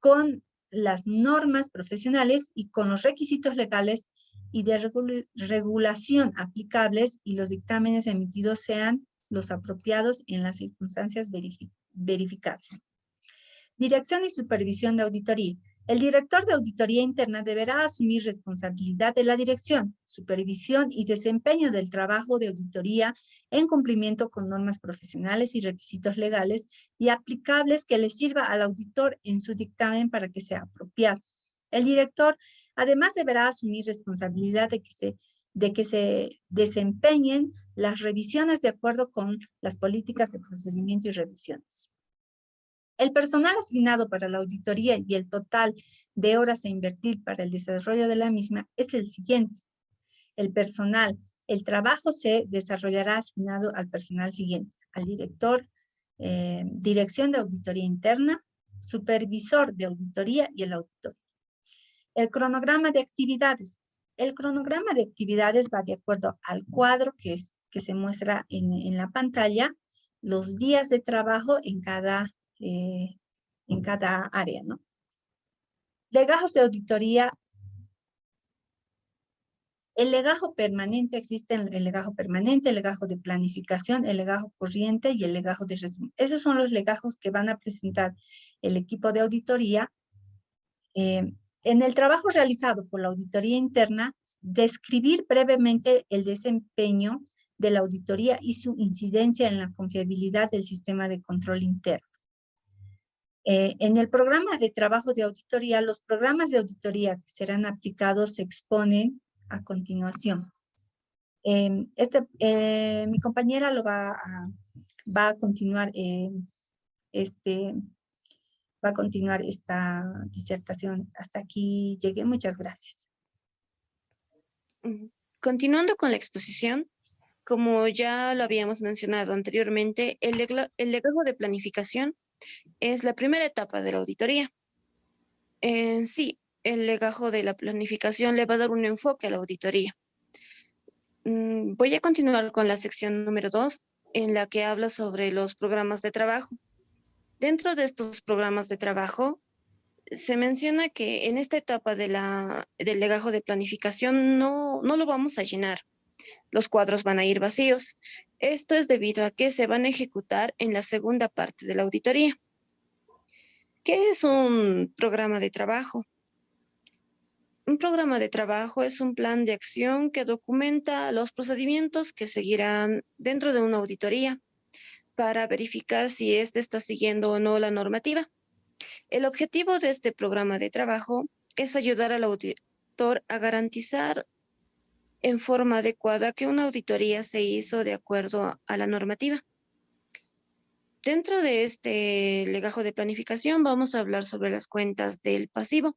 S2: con las normas profesionales y con los requisitos legales y de regulación aplicables y los dictámenes emitidos sean los apropiados en las circunstancias verificadas. Dirección y supervisión de auditoría. El director de auditoría interna deberá asumir responsabilidad de la dirección, supervisión y desempeño del trabajo de auditoría en cumplimiento con normas profesionales y requisitos legales y aplicables que le sirva al auditor en su dictamen para que sea apropiado. El director además deberá asumir responsabilidad de que se desempeñen las revisiones de acuerdo con las políticas de procedimiento y revisiones. El personal asignado para la auditoría y el total de horas a invertir para el desarrollo de la misma es el siguiente. El trabajo se desarrollará asignado al personal siguiente, al director, dirección de auditoría interna, supervisor de auditoría y el auditor. El cronograma de actividades. El cronograma de actividades va de acuerdo al cuadro que se muestra en la pantalla, los días de trabajo en cada área, ¿no? Legajos de auditoría. El legajo permanente, existe el legajo permanente, el legajo de planificación, el legajo corriente y el legajo de resumen. Esos son los legajos que van a presentar el equipo de auditoría. En el trabajo realizado por la auditoría interna, describir brevemente el desempeño de la auditoría y su incidencia en la confiabilidad del sistema de control interno. En el programa de trabajo de auditoría, los programas de auditoría que serán aplicados se exponen a continuación. Mi compañera va a continuar esta disertación. Hasta aquí llegué. Muchas gracias.
S3: Continuando con la exposición, como ya lo habíamos mencionado anteriormente, el legajo de planificación es la primera etapa de la auditoría. En sí, el legajo de la planificación le va a dar un enfoque a la auditoría. Voy a continuar con la sección número 2, en la que habla sobre los programas de trabajo. Dentro de estos programas de trabajo, se menciona que en esta etapa del legajo de planificación no lo vamos a llenar. Los cuadros van a ir vacíos. Esto es debido a que se van a ejecutar en la segunda parte de la auditoría. ¿Qué es un programa de trabajo? Un programa de trabajo es un plan de acción que documenta los procedimientos que seguirán dentro de una auditoría para verificar si éste está siguiendo o no la normativa. El objetivo de este programa de trabajo es ayudar al auditor a garantizar en forma adecuada que una auditoría se hizo de acuerdo a la normativa. Dentro de este legajo de planificación vamos a hablar sobre las cuentas del pasivo.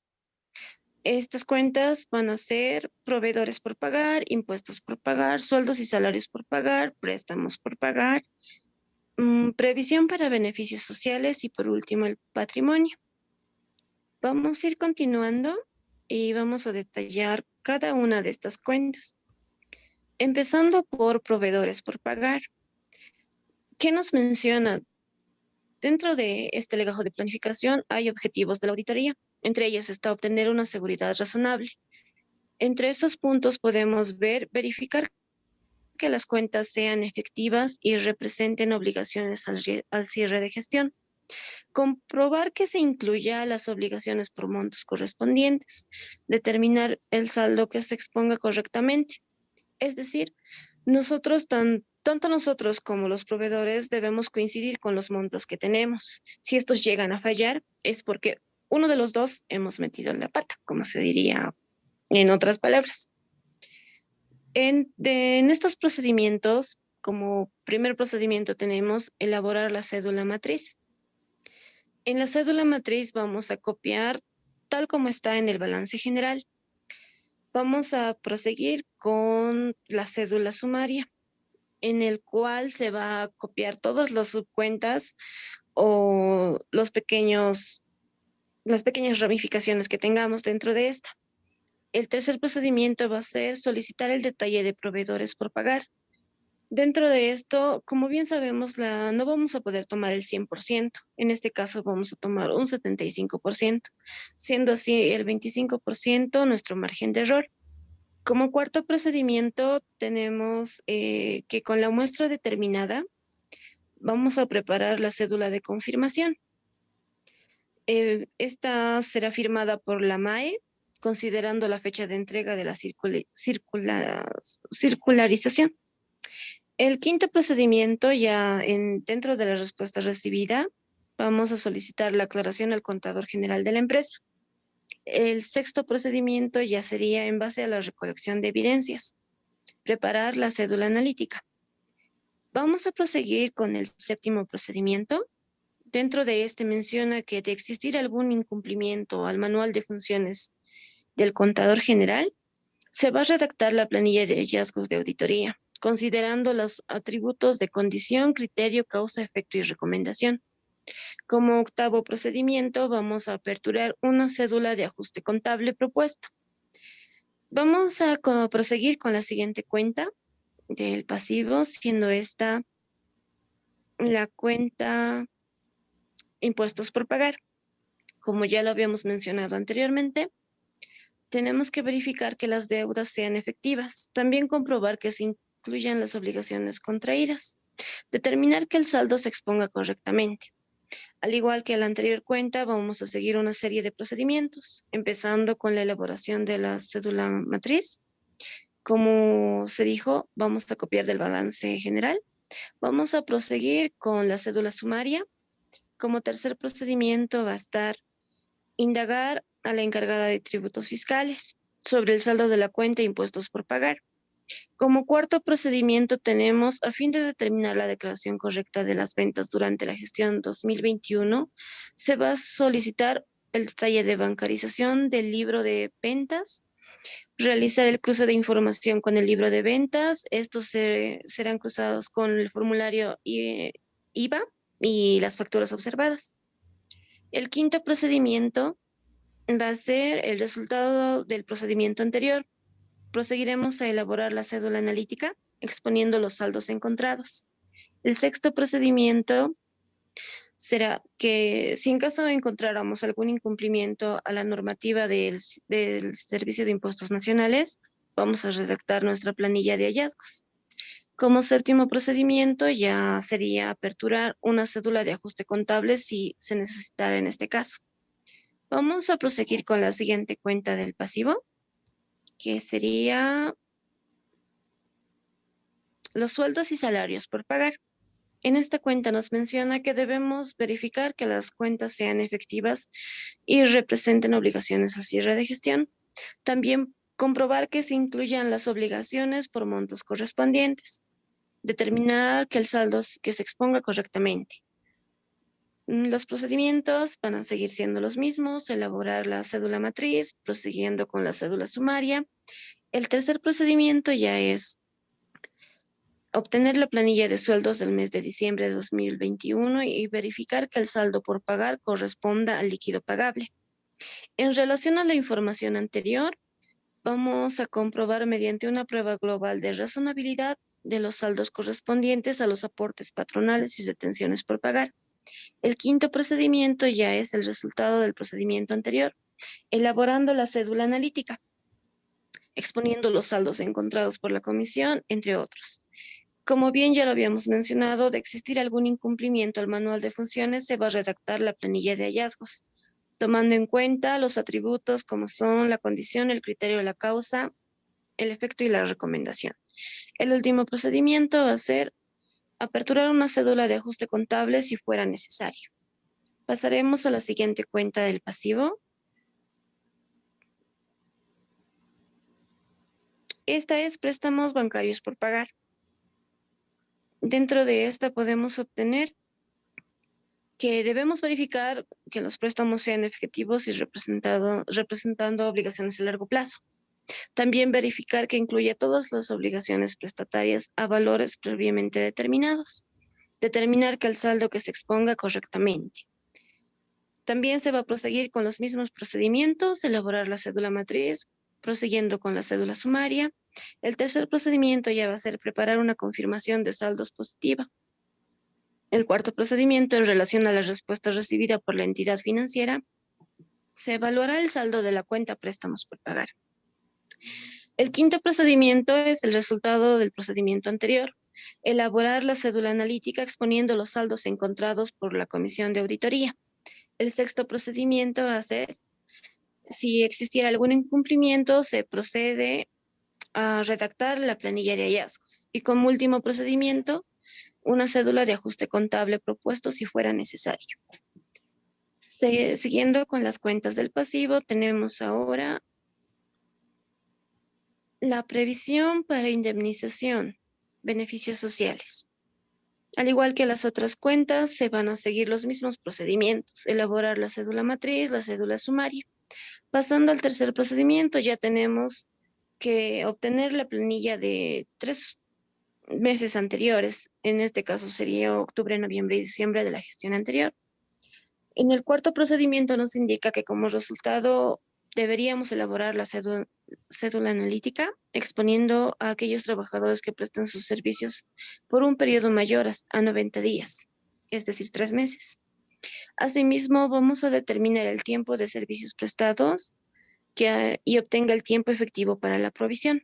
S3: Estas cuentas van a ser proveedores por pagar, impuestos por pagar, sueldos y salarios por pagar, préstamos por pagar, previsión para beneficios sociales y por último el patrimonio. Vamos a ir continuando y vamos a detallar cada una de estas cuentas. Empezando por proveedores por pagar. ¿Qué nos menciona? Dentro de este legajo de planificación hay objetivos de la auditoría. Entre ellos está obtener una seguridad razonable. Entre estos puntos podemos verificar que las cuentas sean efectivas y representen obligaciones al cierre de gestión. Comprobar que se incluya las obligaciones por montos correspondientes. Determinar el saldo que se exponga correctamente. Es decir, tanto nosotros como los proveedores debemos coincidir con los montos que tenemos. Si estos llegan a fallar, es porque uno de los dos hemos metido la pata, como se diría en otras palabras. En estos procedimientos, como primer procedimiento tenemos elaborar la cédula matriz. En la cédula matriz vamos a copiar tal como está en el balance general. Vamos a proseguir con la cédula sumaria, en el cual se va a copiar todas las subcuentas o las pequeñas ramificaciones que tengamos dentro de esta. El tercer procedimiento va a ser solicitar el detalle de proveedores por pagar. Dentro de esto, como bien sabemos, no vamos a poder tomar el 100%. En este caso vamos a tomar un 75%, siendo así el 25% nuestro margen de error. Como cuarto procedimiento, tenemos que con la muestra determinada, vamos a preparar la cédula de confirmación. Esta será firmada por la MAE, considerando la fecha de entrega de la circularización. El quinto procedimiento, dentro de la respuesta recibida, vamos a solicitar la aclaración al contador general de la empresa. El sexto procedimiento ya sería en base a la recolección de evidencias, preparar la cédula analítica. Vamos a proseguir con el séptimo procedimiento. Dentro de este menciona que de existir algún incumplimiento al manual de funciones del contador general, se va a redactar la planilla de hallazgos de auditoría, considerando los atributos de condición, criterio, causa, efecto y recomendación. Como octavo procedimiento, vamos a aperturar una cédula de ajuste contable propuesto. Vamos a proseguir con la siguiente cuenta del pasivo, siendo esta la cuenta impuestos por pagar. Como ya lo habíamos mencionado anteriormente, tenemos que verificar que las deudas sean efectivas, también comprobar que se incluyan las obligaciones contraídas, determinar que el saldo se exponga correctamente. Al igual que la anterior cuenta, vamos a seguir una serie de procedimientos, empezando con la elaboración de la cédula matriz. Como se dijo, vamos a copiar del balance general. Vamos a proseguir con la cédula sumaria. Como tercer procedimiento va a estar indagar a la encargada de tributos fiscales sobre el saldo de la cuenta impuestos por pagar. Como cuarto procedimiento tenemos, a fin de determinar la declaración correcta de las ventas durante la gestión 2021, se va a solicitar el detalle de bancarización del libro de ventas, realizar el cruce de información con el libro de ventas. Estos serán cruzados con el formulario IVA y las facturas observadas. El quinto procedimiento va a ser el resultado del procedimiento anterior. Proseguiremos a elaborar la cédula analítica, exponiendo los saldos encontrados. El sexto procedimiento será que si en caso encontráramos algún incumplimiento a la normativa del Servicio de Impuestos Nacionales, vamos a redactar nuestra planilla de hallazgos. Como séptimo procedimiento ya sería aperturar una cédula de ajuste contable si se necesitara en este caso. Vamos a proseguir con la siguiente cuenta del pasivo, que sería los sueldos y salarios por pagar. En esta cuenta nos menciona que debemos verificar que las cuentas sean efectivas y representen obligaciones al cierre de gestión. También comprobar que se incluyan las obligaciones por montos correspondientes. Determinar que el saldo que se exponga correctamente. Los procedimientos van a seguir siendo los mismos, elaborar la cédula matriz, prosiguiendo con la cédula sumaria. El tercer procedimiento ya es obtener la planilla de sueldos del mes de diciembre de 2021 y verificar que el saldo por pagar corresponda al líquido pagable. En relación a la información anterior, vamos a comprobar mediante una prueba global de razonabilidad de los saldos correspondientes a los aportes patronales y retenciones por pagar. El quinto procedimiento ya es el resultado del procedimiento anterior, elaborando la cédula analítica, exponiendo los saldos encontrados por la comisión, entre otros. Como bien ya lo habíamos mencionado, de existir algún incumplimiento al manual de funciones, se va a redactar la planilla de hallazgos, tomando en cuenta los atributos como son la condición, el criterio, la causa, el efecto y la recomendación. El último procedimiento va a ser aperturar una cédula de ajuste contable si fuera necesario. Pasaremos a la siguiente cuenta del pasivo. Esta es préstamos bancarios por pagar. Dentro de esta podemos obtener que debemos verificar que los préstamos sean efectivos y representando obligaciones a largo plazo. También verificar que incluya todas las obligaciones prestatarias a valores previamente determinados. Determinar que el saldo que se exponga correctamente. También se va a proseguir con los mismos procedimientos, elaborar la cédula matriz, prosiguiendo con la cédula sumaria. El tercer procedimiento ya va a ser preparar una confirmación de saldos positiva. El cuarto procedimiento, en relación a la respuesta recibida por la entidad financiera, se evaluará el saldo de la cuenta préstamos por pagar. El quinto procedimiento es el resultado del procedimiento anterior, elaborar la cédula analítica exponiendo los saldos encontrados por la Comisión de Auditoría. El sexto procedimiento va a ser, si existiera algún incumplimiento, se procede a redactar la planilla de hallazgos. Y como último procedimiento, una cédula de ajuste contable propuesto si fuera necesario. Siguiendo con las cuentas del pasivo, tenemos ahora la previsión para indemnización, beneficios sociales. Al igual que las otras cuentas, se van a seguir los mismos procedimientos, elaborar la cédula matriz, la cédula sumaria. Pasando al tercer procedimiento, ya tenemos que obtener la planilla de 3 meses anteriores. En este caso sería octubre, noviembre y diciembre de la gestión anterior. En el cuarto procedimiento nos indica que como resultado deberíamos elaborar la cédula analítica, exponiendo a aquellos trabajadores que prestan sus servicios por un periodo mayor a 90 días, es decir, 3 meses. Asimismo, vamos a determinar el tiempo de servicios prestados y obtenga el tiempo efectivo para la provisión.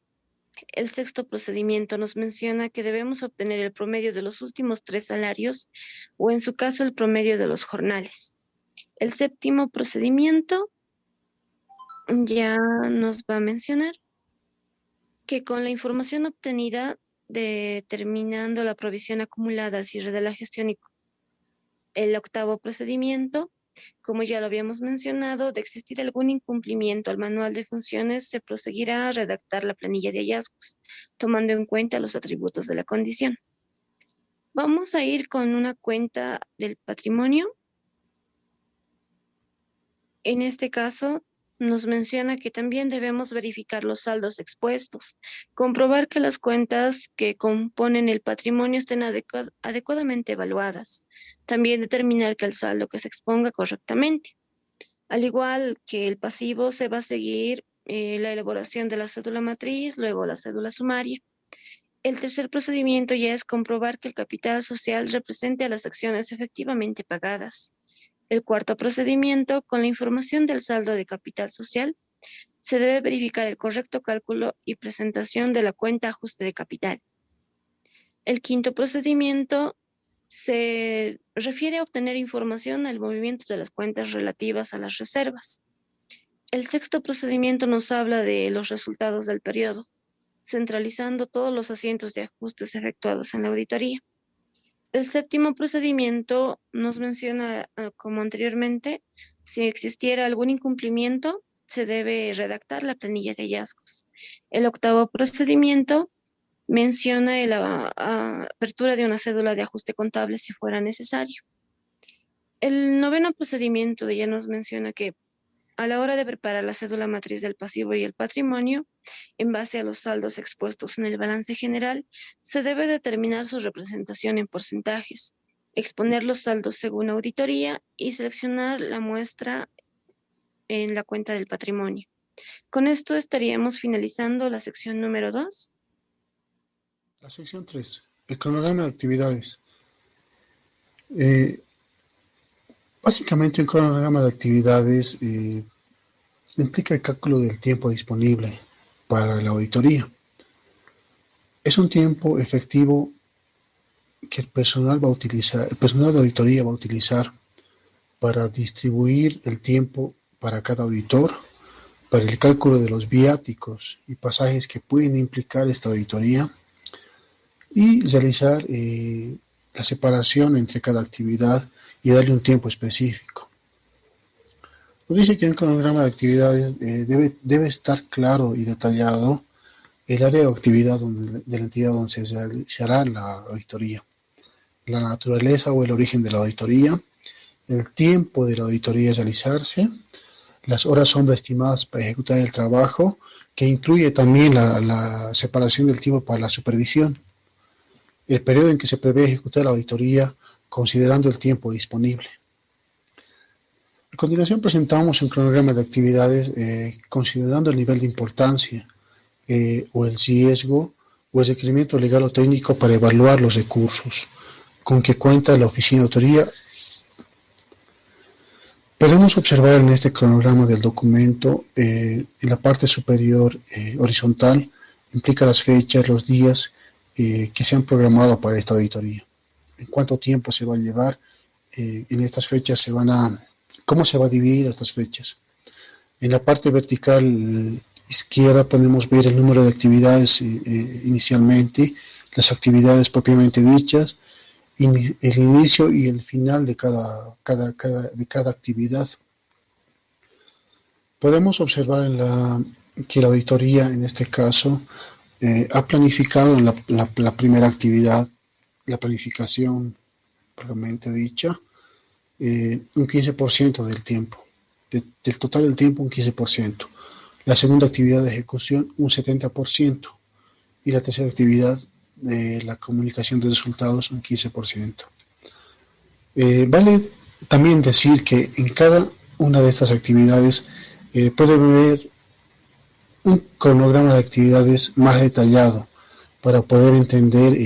S3: El sexto procedimiento nos menciona que debemos obtener el promedio de los últimos 3 salarios o en su caso el promedio de los jornales. El séptimo procedimiento ya nos va a mencionar que con la información obtenida determinando la provisión acumulada al cierre de la gestión y el octavo procedimiento, como ya lo habíamos mencionado, de existir algún incumplimiento al manual de funciones, se proseguirá a redactar la planilla de hallazgos, tomando en cuenta los atributos de la condición. Vamos a ir con una cuenta del patrimonio. En este caso, nos menciona que también debemos verificar los saldos expuestos, comprobar que las cuentas que componen el patrimonio estén adecuadamente evaluadas, también determinar que el saldo que se exponga correctamente. Al igual que el pasivo, se va a seguir la elaboración de la cédula matriz, luego la cédula sumaria. El tercer procedimiento ya es comprobar que el capital social represente a las acciones efectivamente pagadas. El cuarto procedimiento, con la información del saldo de capital social, se debe verificar el correcto cálculo y presentación de la cuenta ajuste de capital. El quinto procedimiento se refiere a obtener información al movimiento de las cuentas relativas a las reservas. El sexto procedimiento nos habla de los resultados del periodo, centralizando todos los asientos de ajustes efectuados en la auditoría. El séptimo procedimiento nos menciona, como anteriormente, si existiera algún incumplimiento, se debe redactar la planilla de hallazgos. El octavo procedimiento menciona la apertura de una cédula de ajuste contable si fuera necesario. El noveno procedimiento ya nos menciona que a la hora de preparar la cédula matriz del pasivo y el patrimonio, en base a los saldos expuestos en el balance general, se debe determinar su representación en porcentajes, exponer los saldos según auditoría y seleccionar la muestra en la cuenta del patrimonio. Con esto estaríamos finalizando la sección número 2.
S4: La sección 3, el cronograma de actividades. Eh, Básicamente, un cronograma de actividades implica el cálculo del tiempo disponible para la auditoría. Es un tiempo efectivo que el personal de auditoría va a utilizar para distribuir el tiempo para cada auditor, para el cálculo de los viáticos y pasajes que pueden implicar esta auditoría y realizar la separación entre cada actividad y darle un tiempo específico. Nos dice que en el cronograma de actividades debe estar claro y detallado el área o actividad de la entidad donde se hará la auditoría, la naturaleza o el origen de la auditoría, el tiempo de la auditoría a realizarse, las horas sombra estimadas para ejecutar el trabajo, que incluye también la separación del tiempo para la supervisión, el periodo en que se prevé ejecutar la auditoría considerando el tiempo disponible. A continuación presentamos un cronograma de actividades considerando el nivel de importancia o el riesgo o el requerimiento legal o técnico para evaluar los recursos con que cuenta la oficina de auditoría. Podemos observar en este cronograma del documento, en la parte superior horizontal, implica las fechas, los días que se han programado para esta auditoría. En cuánto tiempo se va a llevar, en estas fechas cómo se va a dividir estas fechas. En la parte vertical izquierda podemos ver el número de actividades inicialmente, las actividades propiamente dichas, el inicio y el final de cada actividad. Podemos observar que la auditoría, en este caso, ha planificado en la primera actividad, la planificación propiamente dicha, un 15% del tiempo. Del total del tiempo, un 15%. La segunda actividad de ejecución, un 70%. Y la tercera actividad, la comunicación de resultados, un 15%. Vale también decir que en cada una de estas actividades puede haber un cronograma de actividades más detallado para poder entender,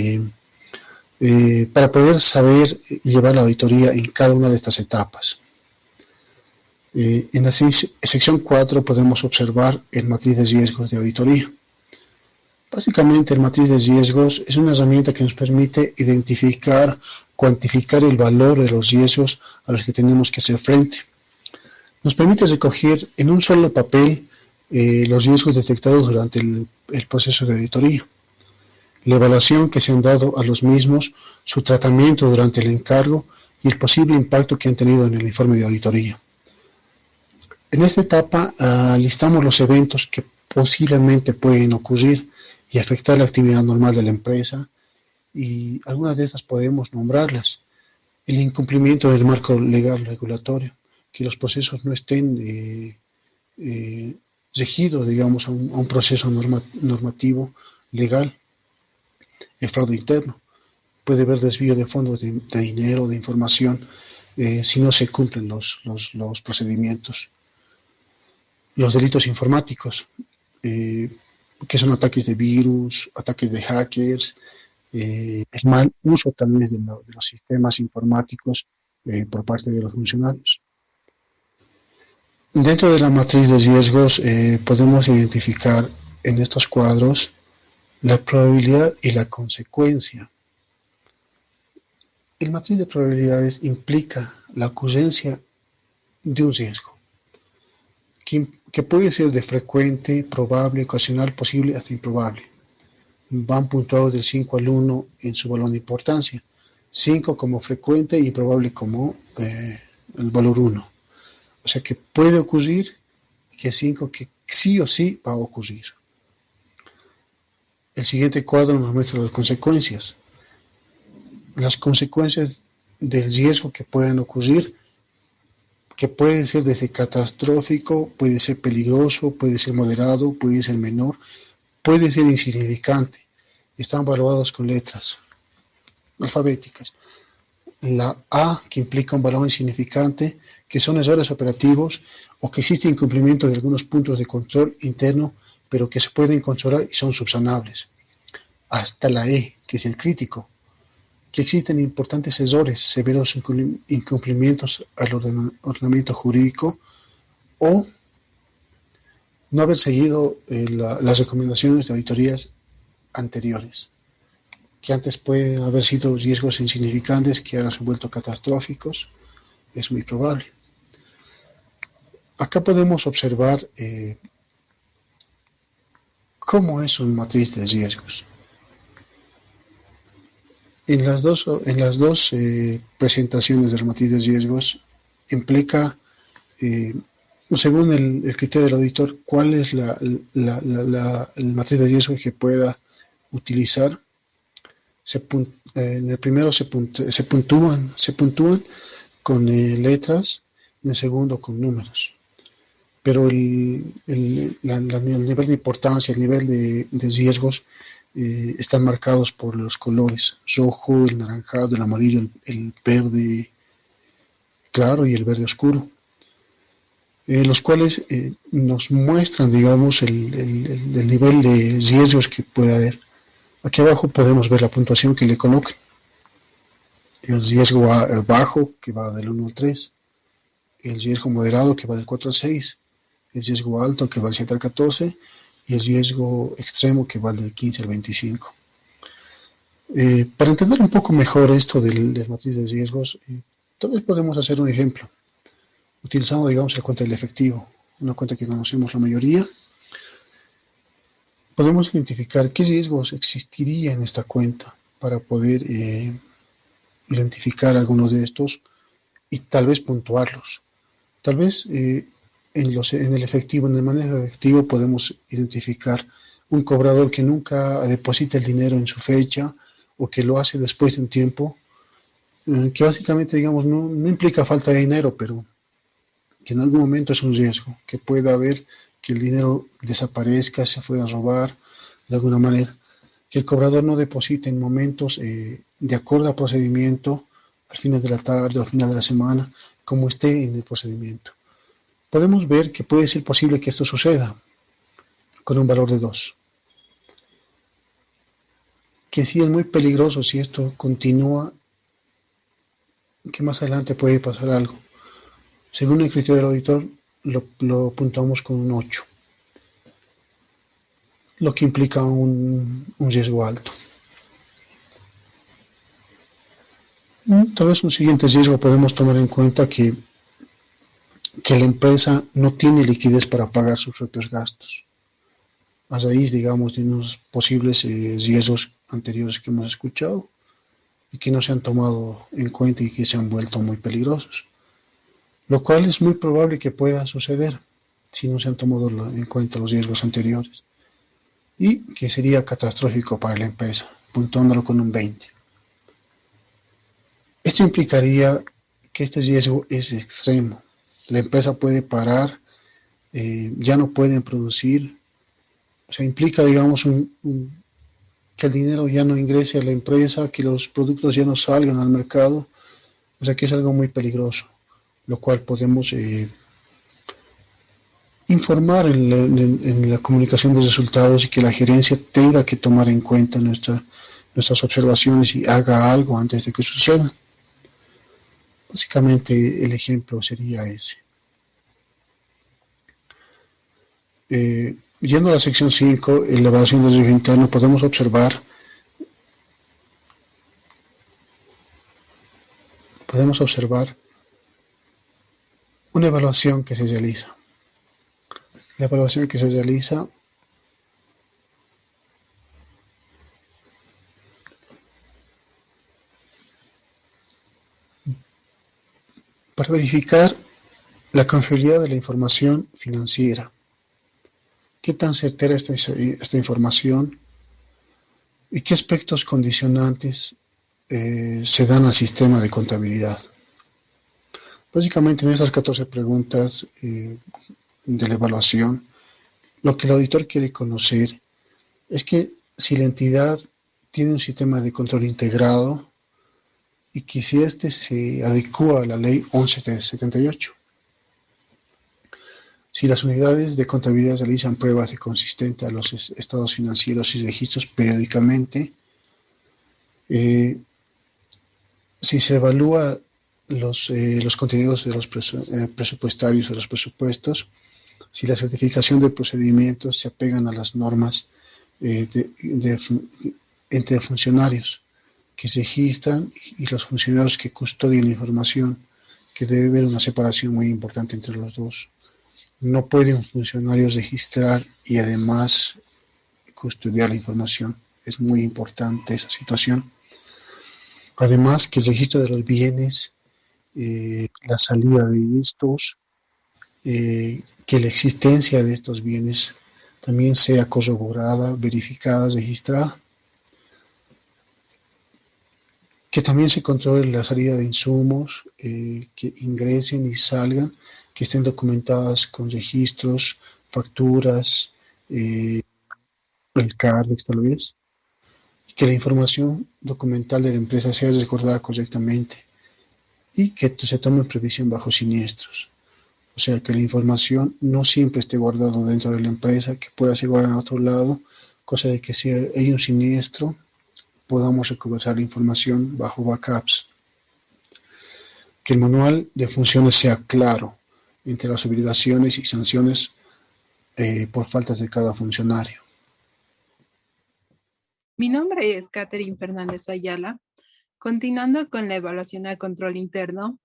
S4: para poder saber llevar la auditoría en cada una de estas etapas. En la sección 4 podemos observar el matriz de riesgos de auditoría. Básicamente, el matriz de riesgos es una herramienta que nos permite identificar, cuantificar el valor de los riesgos a los que tenemos que hacer frente. Nos permite recoger en un solo papel los riesgos detectados durante el proceso de auditoría, la evaluación que se han dado a los mismos, su tratamiento durante el encargo y el posible impacto que han tenido en el informe de auditoría. En esta etapa listamos los eventos que posiblemente pueden ocurrir y afectar la actividad normal de la empresa, y algunas de estas podemos nombrarlas. El incumplimiento del marco legal regulatorio, que los procesos no estén regidos, digamos, a un proceso normativo legal. El fraude interno. Puede haber desvío de fondos de dinero, de información, si no se cumplen los procedimientos. Los delitos informáticos, que son ataques de virus, ataques de hackers, el mal uso también de los sistemas informáticos por parte de los funcionarios. Dentro de la matriz de riesgos podemos identificar en estos cuadros la probabilidad y la consecuencia. El matriz de probabilidades implica la ocurrencia de un riesgo, que puede ser de frecuente, probable, ocasional, posible, hasta improbable. Van puntuados del 5 al 1 en su valor de importancia. 5 como frecuente y improbable como el valor 1. O sea que puede ocurrir, que 5 que sí o sí va a ocurrir. El siguiente cuadro nos muestra las consecuencias. Las consecuencias del riesgo que puedan ocurrir, que puede ser desde catastrófico, puede ser peligroso, puede ser moderado, puede ser menor, puede ser insignificante. Están evaluados con letras alfabéticas. La A, que implica un valor insignificante, que son errores operativos o que existe incumplimiento de algunos puntos de control interno, pero que se pueden controlar y son subsanables. Hasta la E, que es el crítico, que existen importantes errores, severos incumplimientos al ordenamiento jurídico o no haber seguido las recomendaciones de auditorías anteriores, que antes pueden haber sido riesgos insignificantes que ahora se han vuelto catastróficos, es muy probable. Acá podemos observar cómo es una matriz de riesgos. En las dos presentaciones de la matriz de riesgos implica, según el criterio del auditor, cuál es la matriz de riesgos que pueda utilizar. En el primero se puntúan con letras, y en el segundo con números. Pero el nivel de importancia, el nivel de riesgos están marcados por los colores rojo, el naranjado, el amarillo, el verde claro y el verde oscuro, los cuales nos muestran, digamos, el nivel de riesgos que puede haber. Aquí abajo podemos ver la puntuación que le colocan. El riesgo bajo, que va del 1 al 3, el riesgo moderado, que va del 4 al 6, el riesgo alto, que va del 7 al 14, y el riesgo extremo, que va del 15 al 25. Para entender un poco mejor esto del matriz de riesgos, tal vez podemos hacer un ejemplo, utilizando, digamos, la cuenta del efectivo, una cuenta que conocemos la mayoría. Podemos identificar qué riesgos existiría en esta cuenta para poder identificar algunos de estos y tal vez puntuarlos. Tal vez en el efectivo, en el manejo efectivo, podemos identificar un cobrador que nunca deposita el dinero en su fecha o que lo hace después de un tiempo, que básicamente, digamos, no implica falta de dinero, pero que en algún momento es un riesgo, que pueda haber que el dinero desaparezca, se pueda robar de alguna manera, que el cobrador no deposite en momentos de acuerdo al procedimiento, al final de la tarde o al final de la semana, como esté en el procedimiento. Podemos ver que puede ser posible que esto suceda con un valor de 2. Que sí es muy peligroso si esto continúa, que más adelante puede pasar algo. Según el criterio del auditor, lo puntuamos con un 8, lo que implica un riesgo alto. Tal vez un siguiente riesgo podemos tomar en cuenta que la empresa no tiene liquidez para pagar sus propios gastos, a raíz, digamos, de unos posibles riesgos anteriores que hemos escuchado y que no se han tomado en cuenta y que se han vuelto muy peligrosos, lo cual es muy probable que pueda suceder si no se han tomado en cuenta los riesgos anteriores y que sería catastrófico para la empresa, puntuándolo con un 20. Esto implicaría que este riesgo es extremo. La empresa puede parar, ya no pueden producir, o sea, implica, digamos, que el dinero ya no ingrese a la empresa, que los productos ya no salgan al mercado, o sea, que es algo muy peligroso, lo cual podemos informar en la comunicación de resultados y que la gerencia tenga que tomar en cuenta nuestras observaciones y haga algo antes de que suceda. Básicamente el ejemplo sería ese. Yendo a la sección 5, en la evaluación del riesgo interno, podemos observar una evaluación que se realiza. La evaluación que se realiza para verificar la confiabilidad de la información financiera. ¿Qué tan certera es esta información? ¿Y qué aspectos condicionantes se dan al sistema de contabilidad? Básicamente en estas 14 preguntas de la evaluación, lo que el auditor quiere conocer es que si la entidad tiene un sistema de control integrado y que si éste se adecua a la ley 1178, Si las unidades de contabilidad realizan pruebas de consistencia a los estados financieros y registros periódicamente, si se evalúa los contenidos de los presupuestarios de los presupuestos, si la certificación de procedimientos se apegan a las normas entre funcionarios que se registran y los funcionarios que custodian la información, que debe haber una separación muy importante entre los dos. No puede un funcionario registrar y además custodiar la información. Es muy importante esa situación. Además, que el registro de los bienes, la salida de estos, que la existencia de estos bienes también sea corroborada, verificada, registrada. Que también se controle la salida de insumos, que ingresen y salgan, que estén documentadas con registros, facturas, el CARDEX tal vez, y que la información documental de la empresa sea recordada correctamente y que se tome previsión bajo siniestros. O sea, que la información no siempre esté guardada dentro de la empresa, que pueda ser guardada en otro lado, cosa de que si hay un siniestro, podamos recuperar la información bajo backups. Que el manual de funciones sea claro entre las obligaciones y sanciones por faltas de cada funcionario.
S5: Mi nombre es Catherine Fernández Ayala. Continuando con la evaluación al control interno,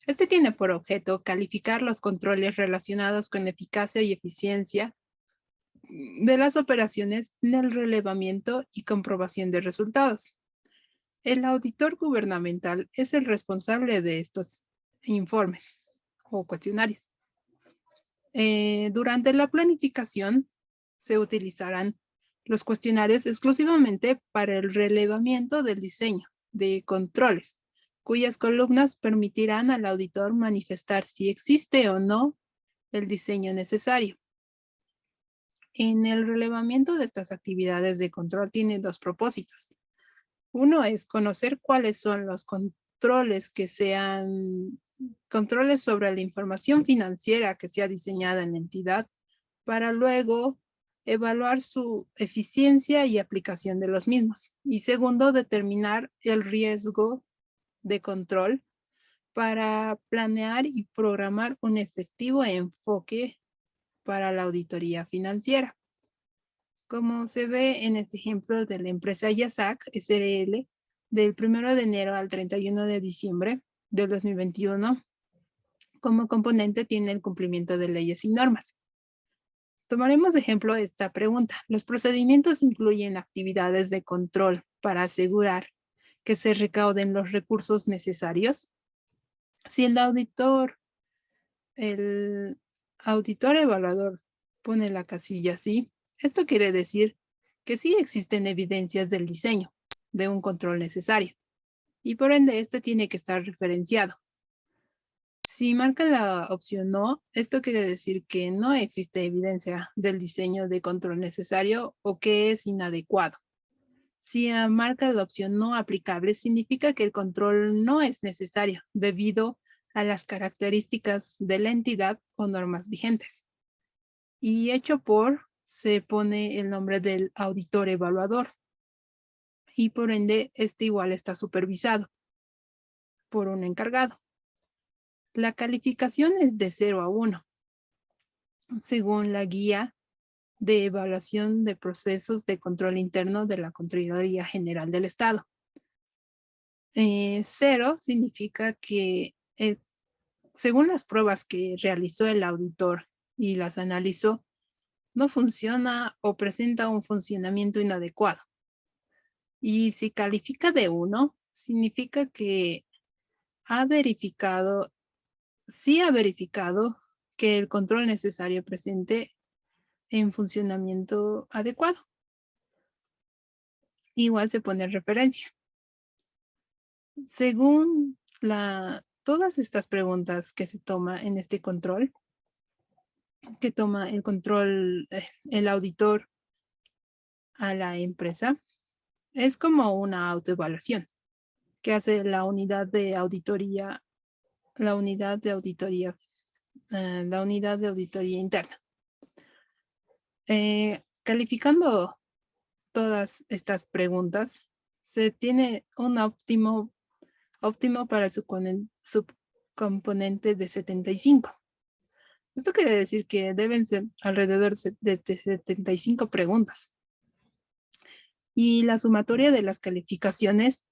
S5: este tiene por objeto calificar los controles relacionados con la eficacia y eficiencia de las operaciones en el relevamiento y comprobación de resultados. El auditor gubernamental es el responsable de estos informes o cuestionarios. Durante la planificación se utilizarán los cuestionarios exclusivamente para el relevamiento del diseño de controles, cuyas columnas permitirán al auditor manifestar si existe o no el diseño necesario. En el relevamiento de estas actividades de control tiene dos propósitos. Uno es conocer cuáles son los controles que sean controles sobre la información financiera que sea diseñada en la entidad, para luego evaluar su eficiencia y aplicación de los mismos. Y segundo, determinar el riesgo de control para planear y programar un efectivo enfoque para la auditoría financiera. Como se ve en este ejemplo de la empresa YASAC SRL, del 1 de enero al 31 de diciembre del 2021, como componente tiene el cumplimiento de leyes y normas. Tomaremos de ejemplo esta pregunta. ¿Los procedimientos incluyen actividades de control para asegurar que se recauden los recursos necesarios? Si el auditor evaluador pone la casilla sí, esto quiere decir que sí existen evidencias del diseño de un control necesario y por ende este tiene que estar referenciado. Si marca la opción no, esto quiere decir que no existe evidencia del diseño de control necesario o que es inadecuado. Si marca la opción no aplicable, significa que el control no es necesario debido a las características de la entidad o normas vigentes. Y hecho por, se pone el nombre del auditor evaluador. Y por ende, este igual está supervisado por un encargado. La calificación es de 0 a 1, según la guía de evaluación de procesos de control interno de la Contraloría General del Estado. 0 significa que según las pruebas que realizó el auditor y las analizó, no funciona o presenta un funcionamiento inadecuado. Y si califica de 1, significa que sí ha verificado que el control necesario presente en funcionamiento adecuado. Igual se pone referencia. Según todas estas preguntas que se toma en este control, que toma el control, el auditor a la empresa, es como una autoevaluación que hace la unidad de auditoría la unidad de auditoría interna. Calificando todas estas preguntas, se tiene un óptimo para el subcomponente de 75. Esto quiere decir que deben ser alrededor de 75 preguntas. Y la sumatoria de las calificaciones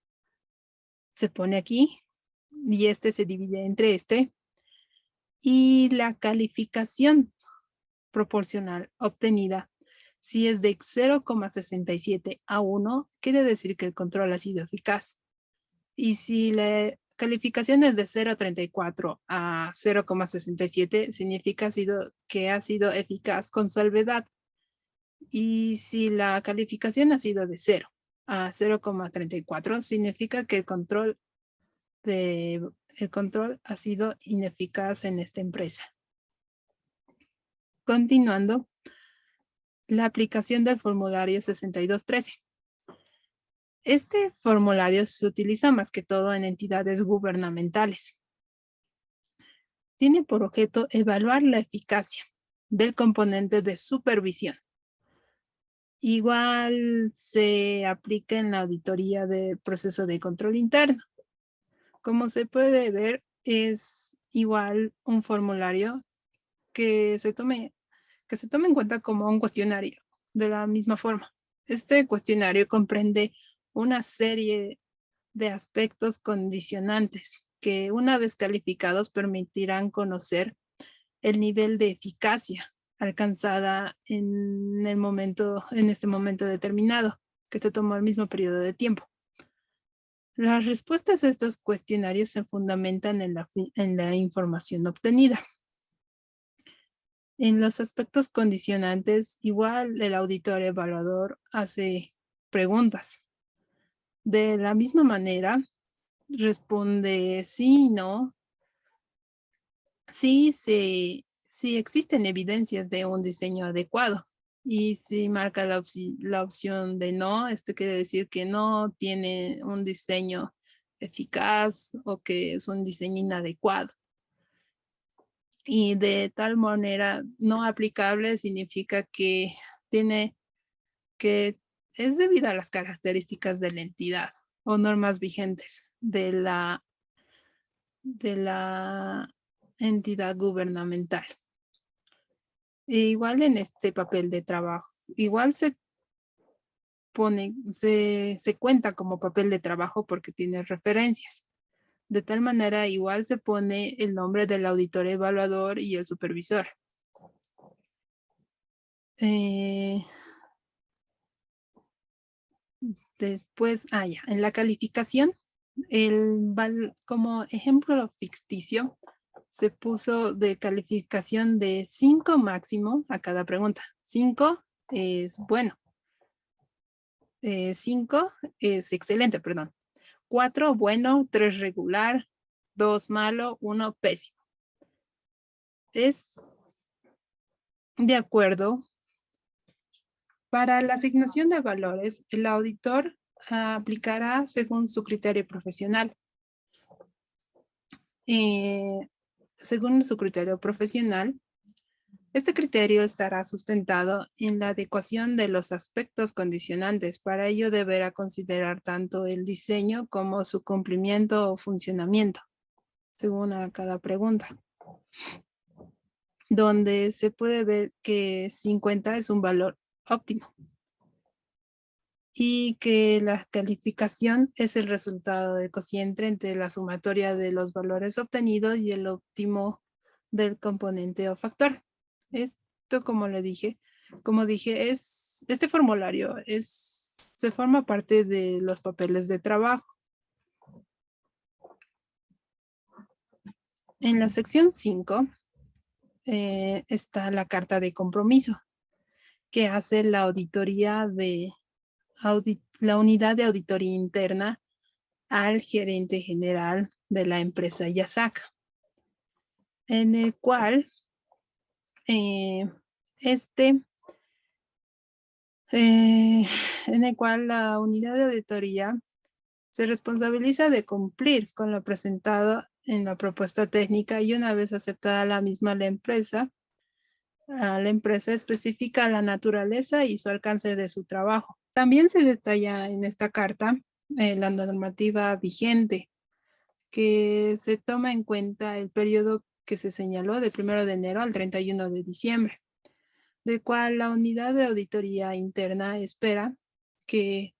S5: se pone aquí, y este se divide entre este. Y la calificación proporcional obtenida, si es de 0,67 a 1, quiere decir que el control ha sido eficaz. Y si la calificación es de 0,34 a 0,67, significa que ha sido eficaz con salvedad. Y si la calificación ha sido de 0 a 0,34, significa que el control ha sido ineficaz en esta empresa. Continuando, la aplicación del formulario 6213. Este formulario se utiliza más que todo en entidades gubernamentales. Tiene por objeto evaluar la eficacia del componente de supervisión. Igual se aplica en la auditoría del proceso de control interno. Como se puede ver, es igual un formulario que se tome en cuenta como un cuestionario, de la misma forma. Este cuestionario comprende una serie de aspectos condicionantes que, una vez calificados, permitirán conocer el nivel de eficacia alcanzada en este momento determinado, que se tomó el mismo periodo de tiempo. Las respuestas a estos cuestionarios se fundamentan en la información obtenida. En los aspectos condicionantes, igual el auditor evaluador hace preguntas. De la misma manera, responde sí, no. Sí, si existen evidencias de un diseño adecuado. Y si marca la opción de no, esto quiere decir que no tiene un diseño eficaz o que es un diseño inadecuado. Y de tal manera no aplicable significa que es debido a las características de la entidad o normas vigentes de la entidad gubernamental. Igual en este papel de trabajo, igual se cuenta como papel de trabajo porque tiene referencias. De tal manera, igual se pone el nombre del auditor evaluador y el supervisor. Después, en la calificación, como ejemplo ficticio, se puso de calificación de 5 máximo a cada pregunta. 5 es bueno. 5 es excelente, perdón. 4 bueno, 3 regular, 2 malo, 1 pésimo. Es de acuerdo. Para la asignación de valores, el auditor aplicará según su criterio profesional. Según su criterio profesional, este criterio estará sustentado en la adecuación de los aspectos condicionantes. Para ello deberá considerar tanto el diseño como su cumplimiento o funcionamiento, según a cada pregunta. Donde se puede ver que 50 es un valor óptimo y que la calificación es el resultado del cociente entre la sumatoria de los valores obtenidos y el óptimo del componente o factor. Esto, como dije, este formulario se forma parte de los papeles de trabajo. En la sección 5 está la carta de compromiso que hace la auditoría de la unidad de auditoría interna al gerente general de la empresa YASAC, en el cual la unidad de auditoría se responsabiliza de cumplir con lo presentado en la propuesta técnica y una vez aceptada la misma la empresa especifica la naturaleza y su alcance de su trabajo. También se detalla en esta carta la normativa vigente, que se toma en cuenta el periodo que se señaló de 1 de enero al 31 de diciembre, del cual la unidad de auditoría interna espera que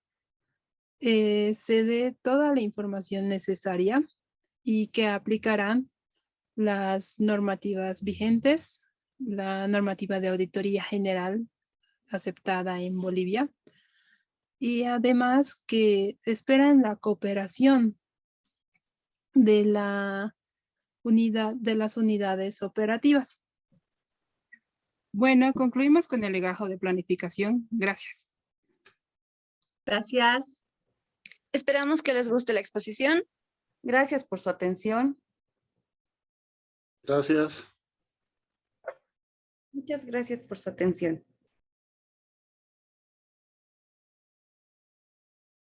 S5: se dé toda la información necesaria y que aplicarán las normativas vigentes, la normativa de auditoría general aceptada en Bolivia, y además que esperan la cooperación de la unidad, de las unidades operativas.
S6: Bueno, concluimos con el legajo de planificación. Gracias.
S2: Gracias.
S3: Esperamos que les guste la exposición.
S1: Gracias por su atención.
S4: Gracias.
S1: Muchas gracias por su atención.